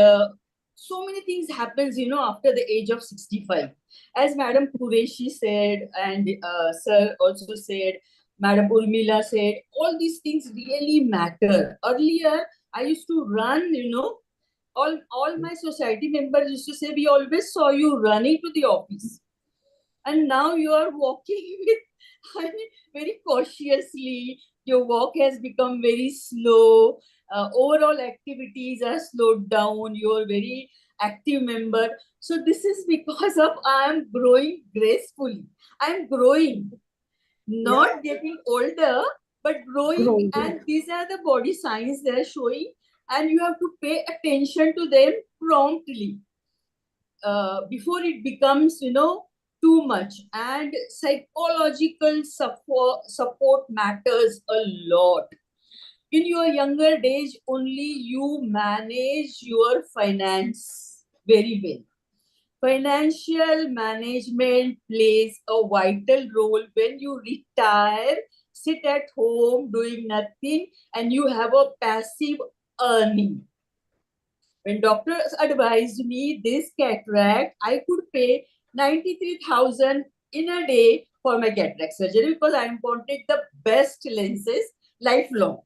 so many things happens, you know, after the age of 65. As Madam Qureshi said, and Sir also said, Madam Urmila said, all these things really matter. Earlier, I used to run, you know, all my society members used to say, we always saw you running to the office. And now you are walking with, I mean, very cautiously. Your walk has become very slow. Overall activities are slowed down. You're very active member. So this is because of I am growing gracefully. I am growing, not getting older, but growing. And these are the body signs they are showing. And you have to pay attention to them promptly. Before it becomes, you know, too much, and psychological support matters a lot. In your younger days, only you manage your finance very well. Financial management plays a vital role. When you retire, sit at home doing nothing, and you have a passive earning. When doctors advised me this cataract, I could pay 93,000 in a day for my cataract surgery because I wanted the best lenses lifelong.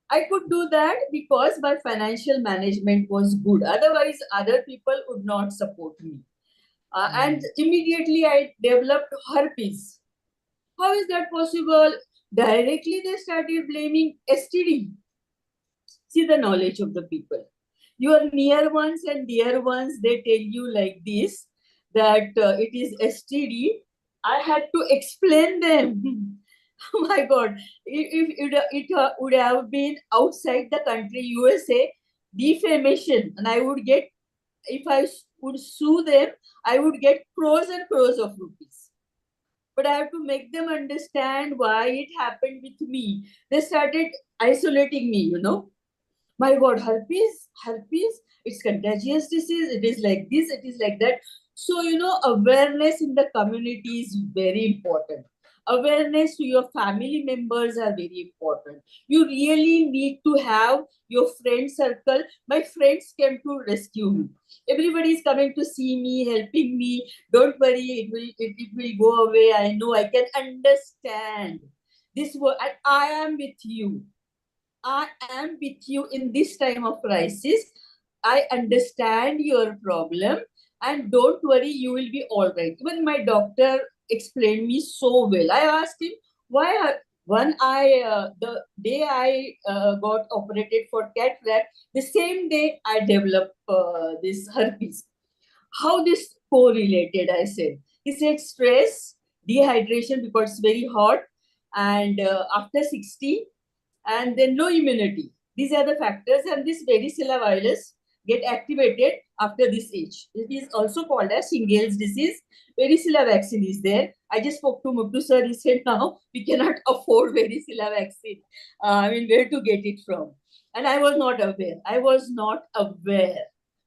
I could do that because my financial management was good. Otherwise, other people would not support me. And immediately I developed herpes. How is that possible? Directly they started blaming STD. See the knowledge of the people. Your near ones and dear ones, they tell you like this, that it is STD. I had to explain them. Oh my God, if it would have been outside the country, USA, defamation, and I would get, if I would sue them, I would get crores and crores of rupees. But I have to make them understand why it happened with me. They started isolating me, you know. My God, herpes, it's contagious disease, it is like this, it is like that. So, you know, awareness in the community is very important. Awareness to your family members are very important. You really need to have your friend circle. My friends came to rescue me. Everybody is coming to see me, helping me. Don't worry, it will go away. I know, I can understand. This work, and I am with you. I am with you in this time of crisis. I understand your problem, and don't worry, you will be all right. Even my doctor explained me so well. I asked him why. The day I got operated for cataract, the same day I developed this herpes. How this correlated? I said. He said stress, dehydration because it's very hot, and after 60. And then low immunity. These are the factors, and this varicella virus get activated after this age. It is also called as shingles disease. Varicella vaccine is there. I just spoke to Muthu sir. He said now we cannot afford varicella vaccine. I mean, where to get it from? And I was not aware. I was not aware,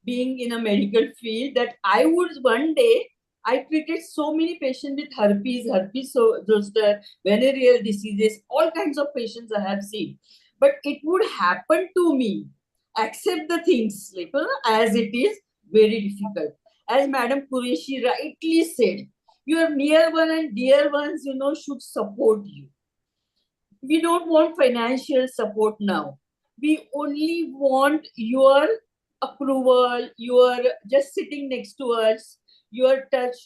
being in a medical field, that I would one day. I treated so many patients with herpes zoster, venereal diseases, all kinds of patients I have seen. But it would happen to me. Accept the things like, as it is, very difficult. As Madam Qureshi rightly said, your near one and dear ones, you know, should support you. We don't want financial support now. We only want your approval, your just sitting next to us, your touch.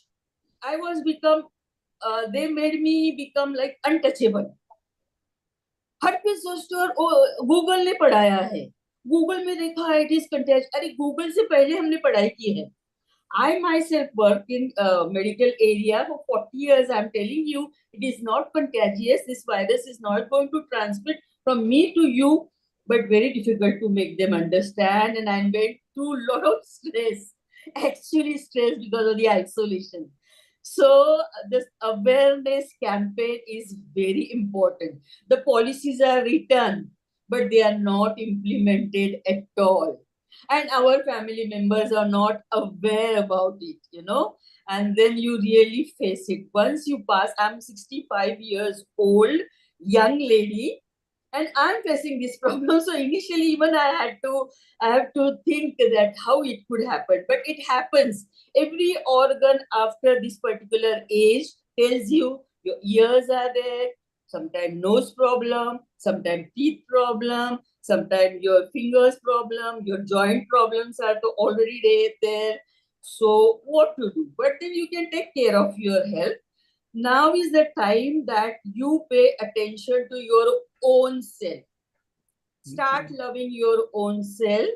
I was become, they made me become like untouchable. herpes zoster Google ने पढ़ाया है, Google में देखा है, it is contagious. अरे Google से पहले हमने पढ़ाई की है. I myself work in medical area for 40 years. I'm telling you, it is not contagious. This virus is not going to transmit from me to you, but very difficult to make them understand. And I went through a lot of stress, actually stress because of the isolation. So this awareness campaign is very important. The policies are written, but they are not implemented at all. And our family members are not aware about it, you know, and then you really face it. Once you pass, I'm 65 years old, young lady, and I'm facing this problem. So initially, even I have to think that how it could happen, but it happens. Every organ after this particular age tells you your ears are there, sometimes nose problem, sometimes teeth problem, sometimes your fingers problem, your joint problems are already there. So what to do? But then you can take care of your health. Now is the time that you pay attention to your own self. Start loving your own self.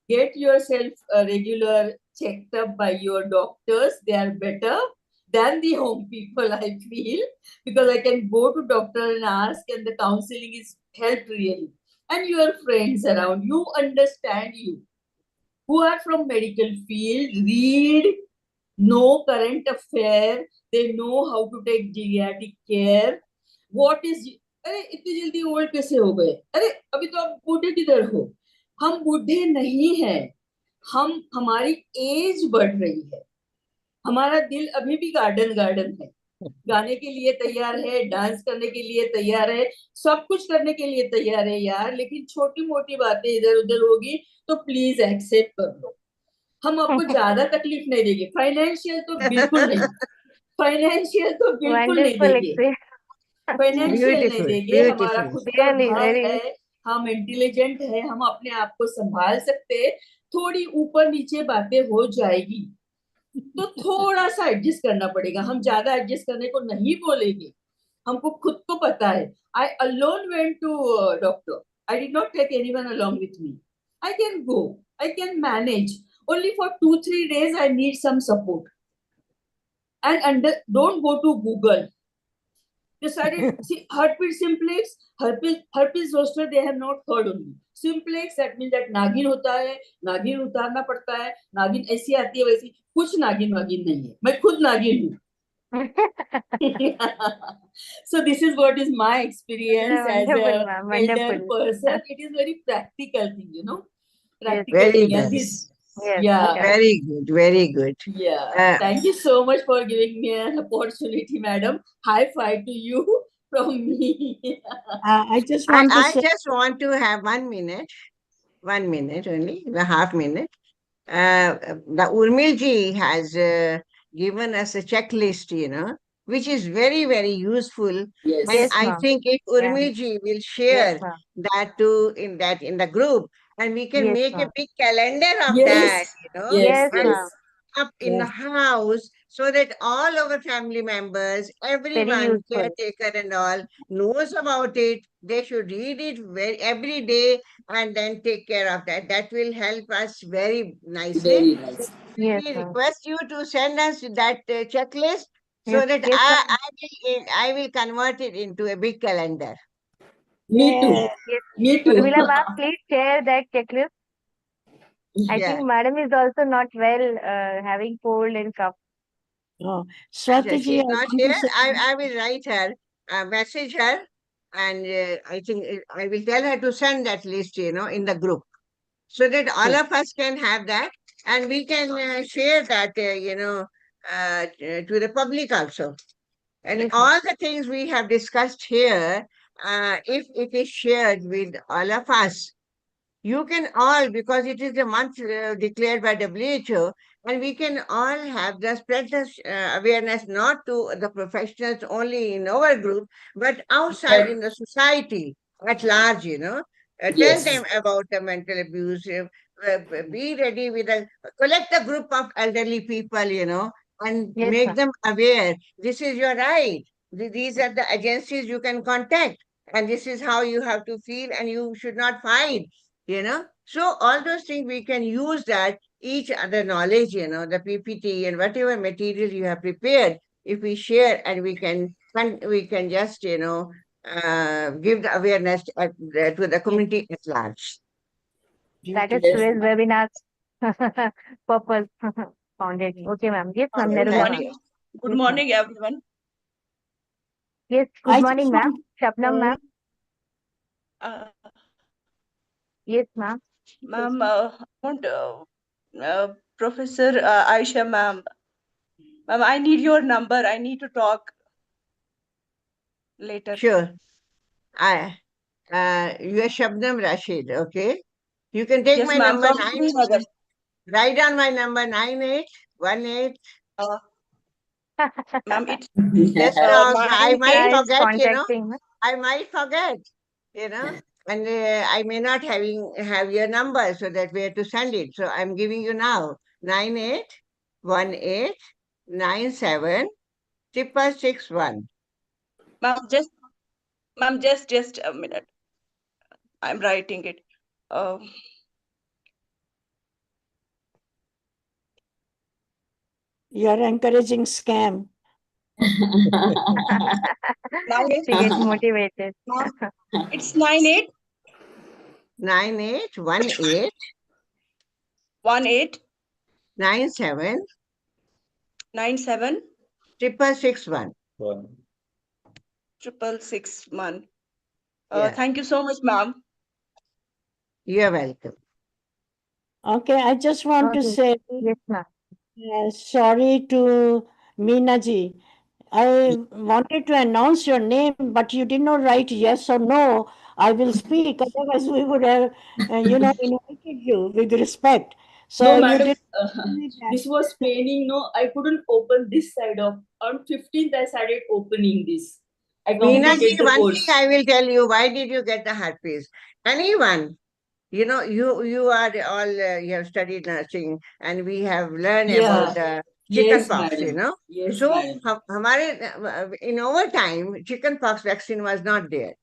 Get yourself regular checked up by your doctors. They are better than the home people, I feel, because I can go to doctor and ask, and the counseling is helped really. And your friends around you understand you, who are from medical field, read know current affair, they know how to take geriatric care. What is, अरे इतनी जल्दी old कैसे हो गए? अरे अभी तो आप बूढ़े किधर हो? हम बूढ़े नहीं हैं, हमारी एज बढ़ रही है, हमारा दिल अभी भी गार्डन है, गाने के लिए तैयार है, डांस करने के लिए तैयार है, सब कुछ करने के लिए तैयार है यार, लेकिन छोटी मोटी बातें इधर उधर होगी तो प्लीज एक्सेप्ट कर लो। हम आपको ज्यादा तकलीफ नहीं देंगे, फाइनेंशियल तो बिल्कुल नहीं, फाइनेंशियल तो बिल्कुल नहीं देंगे, फाइनेंशियल नहीं देंगे, हमारा खुद का घर है, हम इंटेलिजेंट है, हम अपने आप को संभाल सकते हैं, थोड़ी ऊपर नीचे बातें हो जाएगी तो थोड़ा सा एडजस्ट करना पड़ेगा, हम ज्यादा एडजस्ट करने को नहीं बोलेंगे, हमको खुद को पता है। I alone went to doctor, I did not take anyone along with me, I can go, I can manage, only for 2-3 days I need some support, and don't go to Google. Decided, see, herpes simplex, herpes zoster, they have not heard only. Simplex, that means that नागिन होता है, नागिन उतारना पड़ता है, नागिन ऐसी आती है वैसी, कुछ नागिन नहीं है, मैं खुद नागिन हूँ। So this is what is my experience as a elder person. It is very practical thing, you know, practical Very thing. nice. And this, Yeah, yeah, very good, very good. yeah. Thank you so much for giving me an opportunity, madam. High five to you from me. I just want to I say, just want to have 1 minute only, a half minute. The Urmilji has given us a checklist, you know, which is very, very useful. Yes. And Yes, I ma'am. think if Urmilji will share Yes, ma'am. that too in the group, and we can Yes, make a ma'am. big calendar of Yes. that, you know, Yes. Yes, and ma'am. up in the house so that all our family members, everyone, useful. caretaker and all, knows about it. They should read it every day and then take care of that. That will help us very nicely. Very nice. Yes, We ma'am. request you to send us that checklist so Yes, that yes, ma'am. I will convert it into a big calendar. Me too. Yes. Me too. Urmila ma'am, please share that checklist. I Yeah. think madam is also not well, having cold and cough. oh, Yeah, Swati ji, she's I not want to here. say, I will write her, message her, and I think I will tell her to send that list, you know, in the group, so that all of us can have that, and we can share that, you know, to the public also. And Yes, all the things we have discussed here, if it is shared with all of us, you can all, because it is the month declared by WHO, and we can all have the spread the awareness not to the professionals only in our group, but outside in the society at large, you know. Tell Yes. them about the mental abuse. Be ready with collect a group of elderly people, you know, and Yes, make ma'am. them aware. This is your right. These are the agencies you can contact, and this is how you have to feel, and you should not fight, you know. So all those things we can use that each other knowledge, you know, the PPT and whatever material you have prepared, if we share, and we can just, you know, give the awareness to the community at large. That is Yes. today's webinar purpose founded. Okay, ma'am. Yes, ma'am. Good Nerula, morning. ma'am. Good Yes, morning, everyone. Yes, I good just morning, ma'am. want Shabnam, ma'am. Yes, ma'am. Ma'am, Professor Aisha, ma'am. Ma'am, I need your number. I need to talk later. Sure. You are Shabnam Rashid, okay? You can take Yes, my ma'am. number From 9. Srinagar. Write down my number 9818. Ma'am, it's Just I might Nice forget, you know. contacting, ma'am. I might forget, you know, and I may not have your number, so that we have to send it. So I'm giving you now 9818976661. Ma'am, just a minute. I'm writing it. you are encouraging scam. She gets motivated. It's 98 9818 18 97 97 661. 661. Yeah. Thank you so much, ma'am. You're welcome. Okay, I just want to Okay. say Yes, ma'am. sorry to Meena ji. I wanted to announce your name, but you did not write yes or no. I will speak. Otherwise, we would have, invited you with respect. So No, you madam, did do that. this was paining. No, I couldn't open this side of. On 15th, I started opening this. I Meena ji, completed the one thing course. I will tell you, why did you get the herpes? Anyone, you are all, you have studied nursing and we have learned about the chicken Yes, pox, madam. Yes, So, madam. in our time, chicken pox vaccine was not there.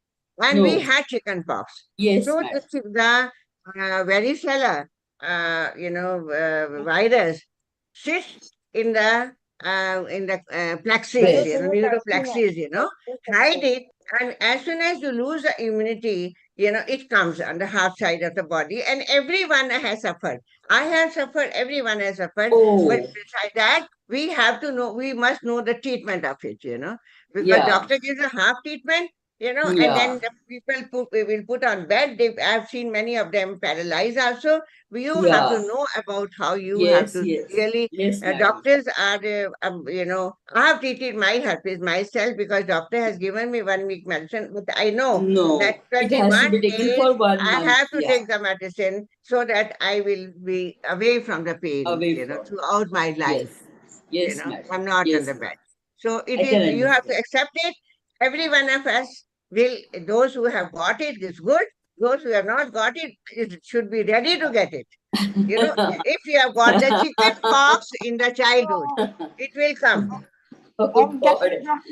And we No. had chicken pox. Yes, So, madam. the varicella, virus sits in the plexus, Breast. neuroplexus, hide it. And as soon as you lose the immunity, it comes on the heart side of the body, and everyone has suffered. I have suffered, everyone has suffered. Oh. But besides that, we must know the treatment of it, because Yeah. doctor gives a half treatment, and Yeah. then the people will put on bed. I've seen many of them paralyzed also. You have to Yeah. know about how you have Yes, to yes. really. Yes, madam. Doctors are, I have treated my herpes myself because doctor has given me 1 week medicine, but I know No, that it has to 21 be taken days for 1 I month. have to Yeah. take the medicine so that I will be away from the pain, Away from. throughout my life. Yes. Yes, madam. I'm not Yes, on the madam. bed. So it I can is, you have to understand. accept it. Every one of us will, those who have got it is good. Those who have not got it, it should be ready to get it. If you have got the chicken pox in the childhood, it will come. Oh And that God. is not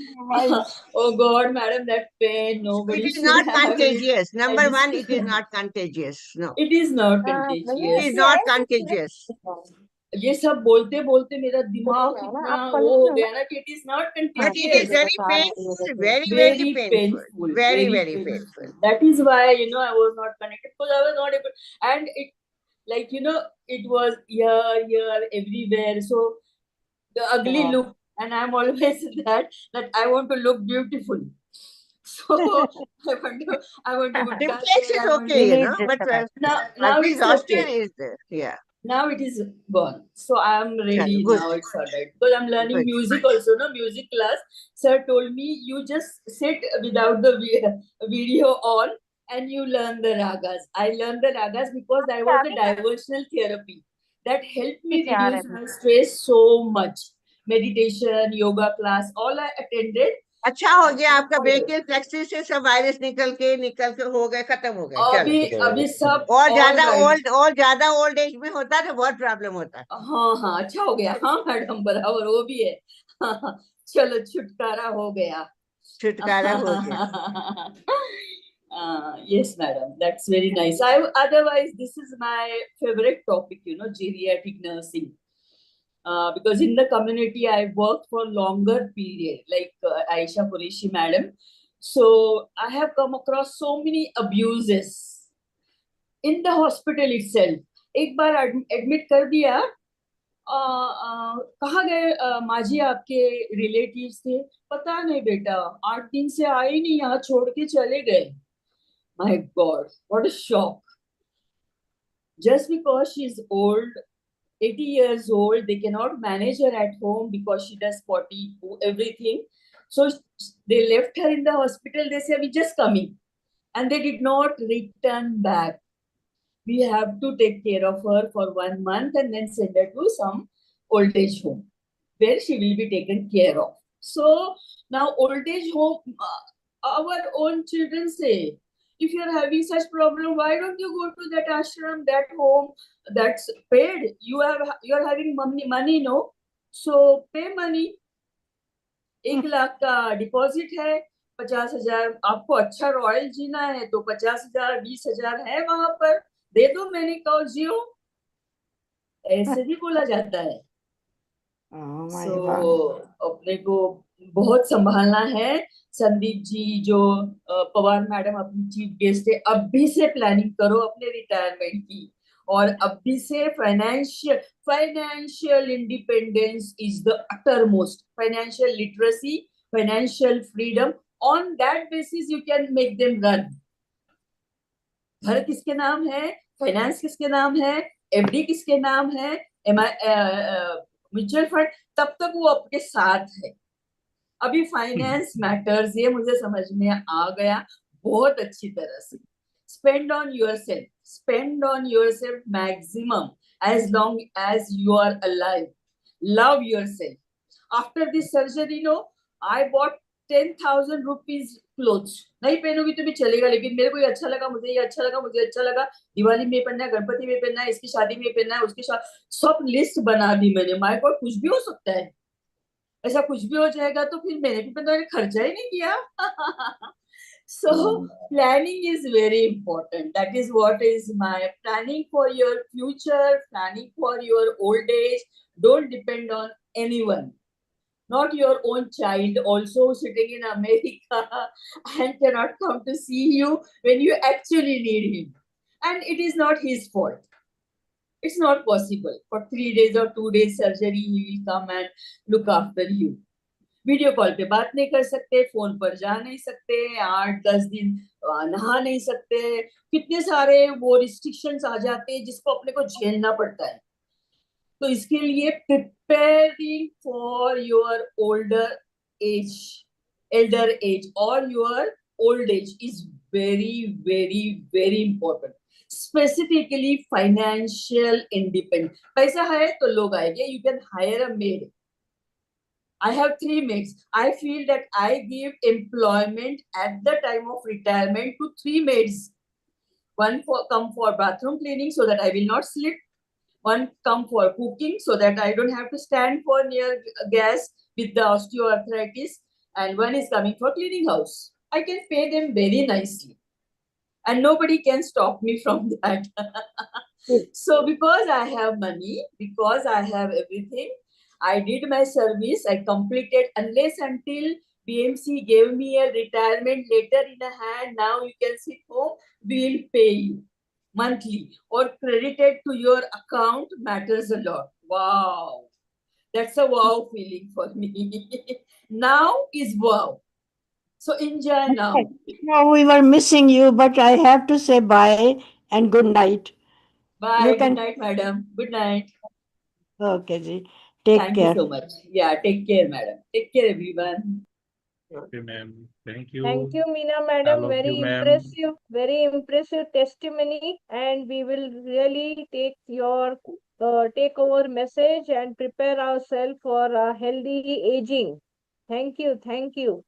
otherwise. Oh God, madam, that pain. It Nobody is should not have it. contagious. I Number just. one, it is not contagious. No, It is not When it contagious. is not contagious. ये सब बोलते बोलते मेरा दिमाग है ना, इतना आपका वो हो नहीं है गया ना कि it is not But it is contagious. very painful, very, very Very painful. painful. Very, Very very painful. painful. That is why, I was not connected because I was not able. And it, like, it was here, everywhere. So the ugly look, and I'm always that I want to look beautiful. So I want to put Simplex is I want okay, We need this but much. now herpes it's zoster okay. is there. Yeah, Now it is gone. So I am ready good, now. It's all right. Because I'm learning good. music also, no music class. Sir told me you just sit without the video on and you learn the ragas. I learned the ragas because that was a diversional therapy that helped me reduce my stress so much. Meditation, yoga class, all I attended. अच्छा हो गया आपका brachial plexus से सब virus निकल के हो गए, खत्म हो गए. अभी सब और all ज्यादा right. ज्यादा ओल्ड एज में होता है तो बहुत प्रॉब्लम होता है. हाँ अच्छा हो गया. हाँ मैडम बराबर वो भी है. चलो छुटकारा हो गया. छुटकारा हो गया. Yes, madam. That's very nice. Otherwise, this is my favorite topic, geriatric nursing. Because in the community, I worked for longer period, like Aisha Qureshi madam. So I have come across so many abuses in the hospital itself. एक बार admit कर दिया. कहाँ गए माजी आपके relatives थे? पता नहीं बेटा, 8 दिन से आए नहीं, यहाँ छोड़ के चले गए. My God, what a shock. Just because she's old, 80 years old, they cannot manage her at home because she does potty, everything. So they left her in the hospital. They said, we're just coming. And they did not return back. We have to take care of her for 1 month and then send her to some old age home where she will be taken care of. So now old age home, our own children say, if you're having such problem, why don't you go to that ashram, that home that's paid? You're having money, no? So pay money. 1 lakh का deposit है, 50,000. आपको अच्छा royal जीना है तो 50,000, 20,000 है वहां पर, दे दो. मैंने कहा जियो. ऐसे भी बोला जाता है. So अपने को बहुत संभालना है. संदीप जी जो पवार मैडम अपनी चीफ गेस्ट है, अब भी से प्लानिंग करो अपने रिटायरमेंट की और अभी से financial independence is the uttermost. Financial literacy, financial freedom. On that basis, you can make them run. घर किसके नाम है, फाइनेंस किसके नाम है, एफडी किसके नाम है, म्यूचुअल फंड, तब तक वो आपके साथ है. अभी फाइनेंस मैटर्स, ये मुझे समझ में आ गया बहुत अच्छी तरह से. Spend on yourself maximum as long as you are alive. Love yourself. After this surgery, I bought 10,000 rupees clothes. नहीं पहनूंगी तो भी चलेगा, लेकिन मेरे को ये अच्छा लगा, मुझे ये अच्छा लगा, मुझे अच्छा लगा. दिवाली में पहनना है, गणपति में पहनना है, इसकी शादी में पहनना है, उसकी सब लिस्ट बना दी मैंने. माय गॉड, कुछ भी हो सकता है. ऐसा कुछ भी हो जाएगा तो फिर मैंने भी मैंने खर्चा ही नहीं किया. So planning is very important. That is what is my planning for your future, planning for your old age. Don't depend on anyone, not your own child, also sitting in America and cannot come to see you when you actually need him. And it is not his fault. It's not possible. For 3 days or 2 days surgery, he will come and look after you. Video call पे बात नहीं कर सकते, phone पर जा नहीं सकते, 8-10 दिन नहा नहीं सकते, कितने सारे वो रिस्ट्रिक्शंस आ जाते हैं जिसको अपने को झेलना पड़ता है. तो इसके लिए preparing for your elder age or your old age is very, very, very important. Specifically financial independence. पैसा है तो लोग आएंगे. You can hire a maid. I have 3 maids. I feel that I give employment at the time of retirement to 3 maids. One come for bathroom cleaning so that I will not slip. One come for cooking so that I don't have to stand for near gas with the osteoarthritis. And one is coming for cleaning house. I can pay them very nicely. And nobody can stop me from that. So because I have money, because I have everything, I did my service, I completed, unless until BMC gave me a retirement letter in a hand, now you can sit home, we'll pay you monthly or credited to your account matters a lot. Wow. That's a wow feeling for me. Now is wow. So enjoy now. No, we were missing you, but I have to say bye and good night. Bye. You can- Good night, madam. Good night. Okay, ji. Take Thank care. you so much. Yeah, take care, madam. Take care, everyone. Okay, ma'am. Thank you. Thank you, Meena I madam. love Very you, ma'am. very impressive testimony, and we will really take your takeover message and prepare ourselves for a healthy aging. Thank you. Thank you.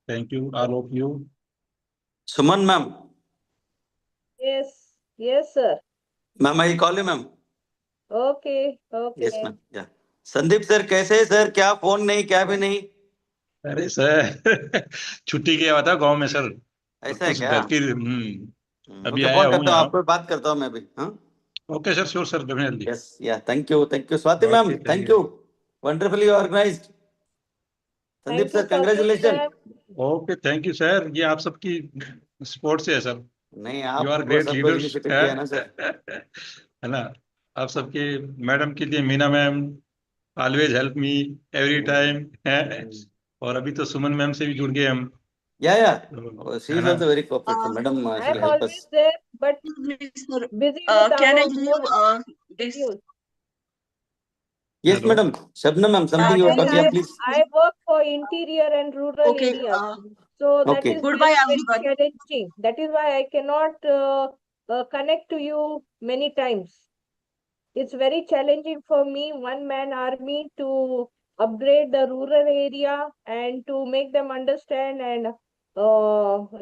Thank you, all of you. Suman ma'am. Yes. Yes, sir. Ma'am, I call you ma'am. Okay. Okay. Yes ma'am. Yeah. Sandeep sir कैसे है sir? क्या phone नहीं, क्या भी नहीं. अरे sir छुट्टी गया हुआ था गांव में सर. ऐसा है कुछ क्या? घर की अभी ओके, आया फोन हूँ करता हूँ यहाँ. आपको, बात करता हूँ मैं भी. हाँ. Okay sir, sure sir, definitely. Yes, yeah, thank you, Swati ma'am, Okay, thank you, wonderfully organized. Sandeep Thank you sir, congratulations. Okay, thank you sir. ये आप सबकी सपोर्ट से है सर. नहीं, यू आर आप ग्रेट सब लोग लीडर्स, इनिशिएटिव किया ना सर. है ना. आप सबके मैडम के लिए Meena ma'am always help me every time है. और अभी तो सुमन मैम से भी जुड़ गए हम. Yeah, तो, she है is ना. also very cooperative, madam. She I'm will help always us. there, but Sir, busy with can I our give own this? schedules. Yes, Hello. madam. Shabnam ma'am, something you were Can talking. I? Yeah, please. I work for interior and rural Okay. areas. So that Okay. is Goodbye, very, very everyone. challenging. That is why I cannot connect to you many times. It's very challenging for me, one-man army, to upgrade the rural area and to make them understand and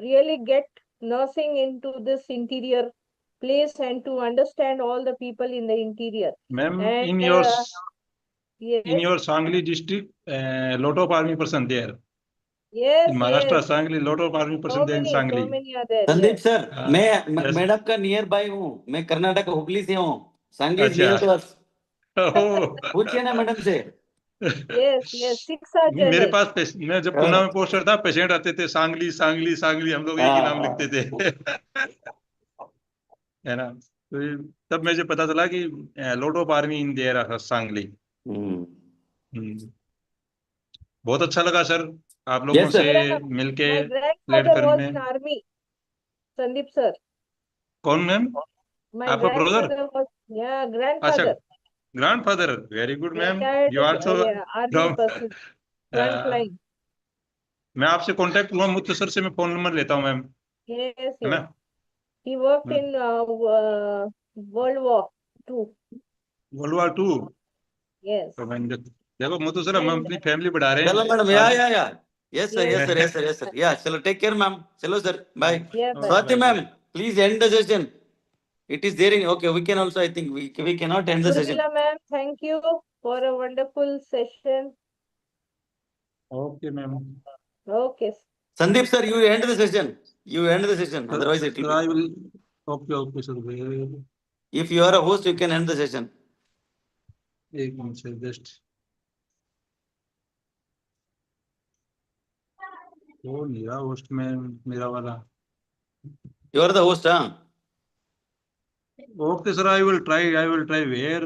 really get nursing into this interior place and to understand all the people in the interior. Ma'am, And in yes, your Sangli district, lot of army person there. yes, In Maharashtra, yes. Sangli, lot of army person there in So Sangli. many are there. Sandeep Yes. Sir, मैं yes. Madam का near by हूँ. मैं कर्नाटक हुबली से हूँ. Sangli is near अच्छा. To us. Oh, पूछिए ना madam से. Yes, 6 are मेरे general. पास मैं जब पुणे में पोस्टर था, पेशेंट आते थे, सांगली सांगली सांगली, हम लोग एक ही नाम लिखते थे। है ना, तो तब मुझे पता चला कि lot of army in their Sangli. बहुत अच्छा लगा सर आप लोगों Yes, sir. से मिलके My प्लेट grandfather was करने। in army. Sandeep sir. कौन मैम? My आपका ब्रदर? grandfather was, yeah, अच्छा, grandfather. Grandfather, very good ma'am. Retired you also army from. person, front line. मैं आपसे कांटेक्ट हुआ मुझसे सर से, मैं फोन नंबर लेता हूँ मैम, Yes, है ना? yes. He worked in World War II. World war 2। Yes. तो मैं देखो मुझे सर, हम And अपनी फैमिली बढ़ा रहे हैं। Hello, madam. Yeah. Yes, sir. Yes. Yes, sir. Yeah, chalo, take care, ma'am. Chalo, sir. Bye. Yeah, bye. Swati, ma'am, please end the session. It is there in, okay, we can also, I think, we cannot end the session. Urmila ma'am, thank you for a wonderful session. Okay ma'am. Okay. Sandeep, sir, you end the session. You end the session. Otherwise, it will I be. will, okay sir, If you are a host, you can end the session. एक minute से just वो मेरा host में मेरा वाला। You are the host, huh? Okay sir, I will try where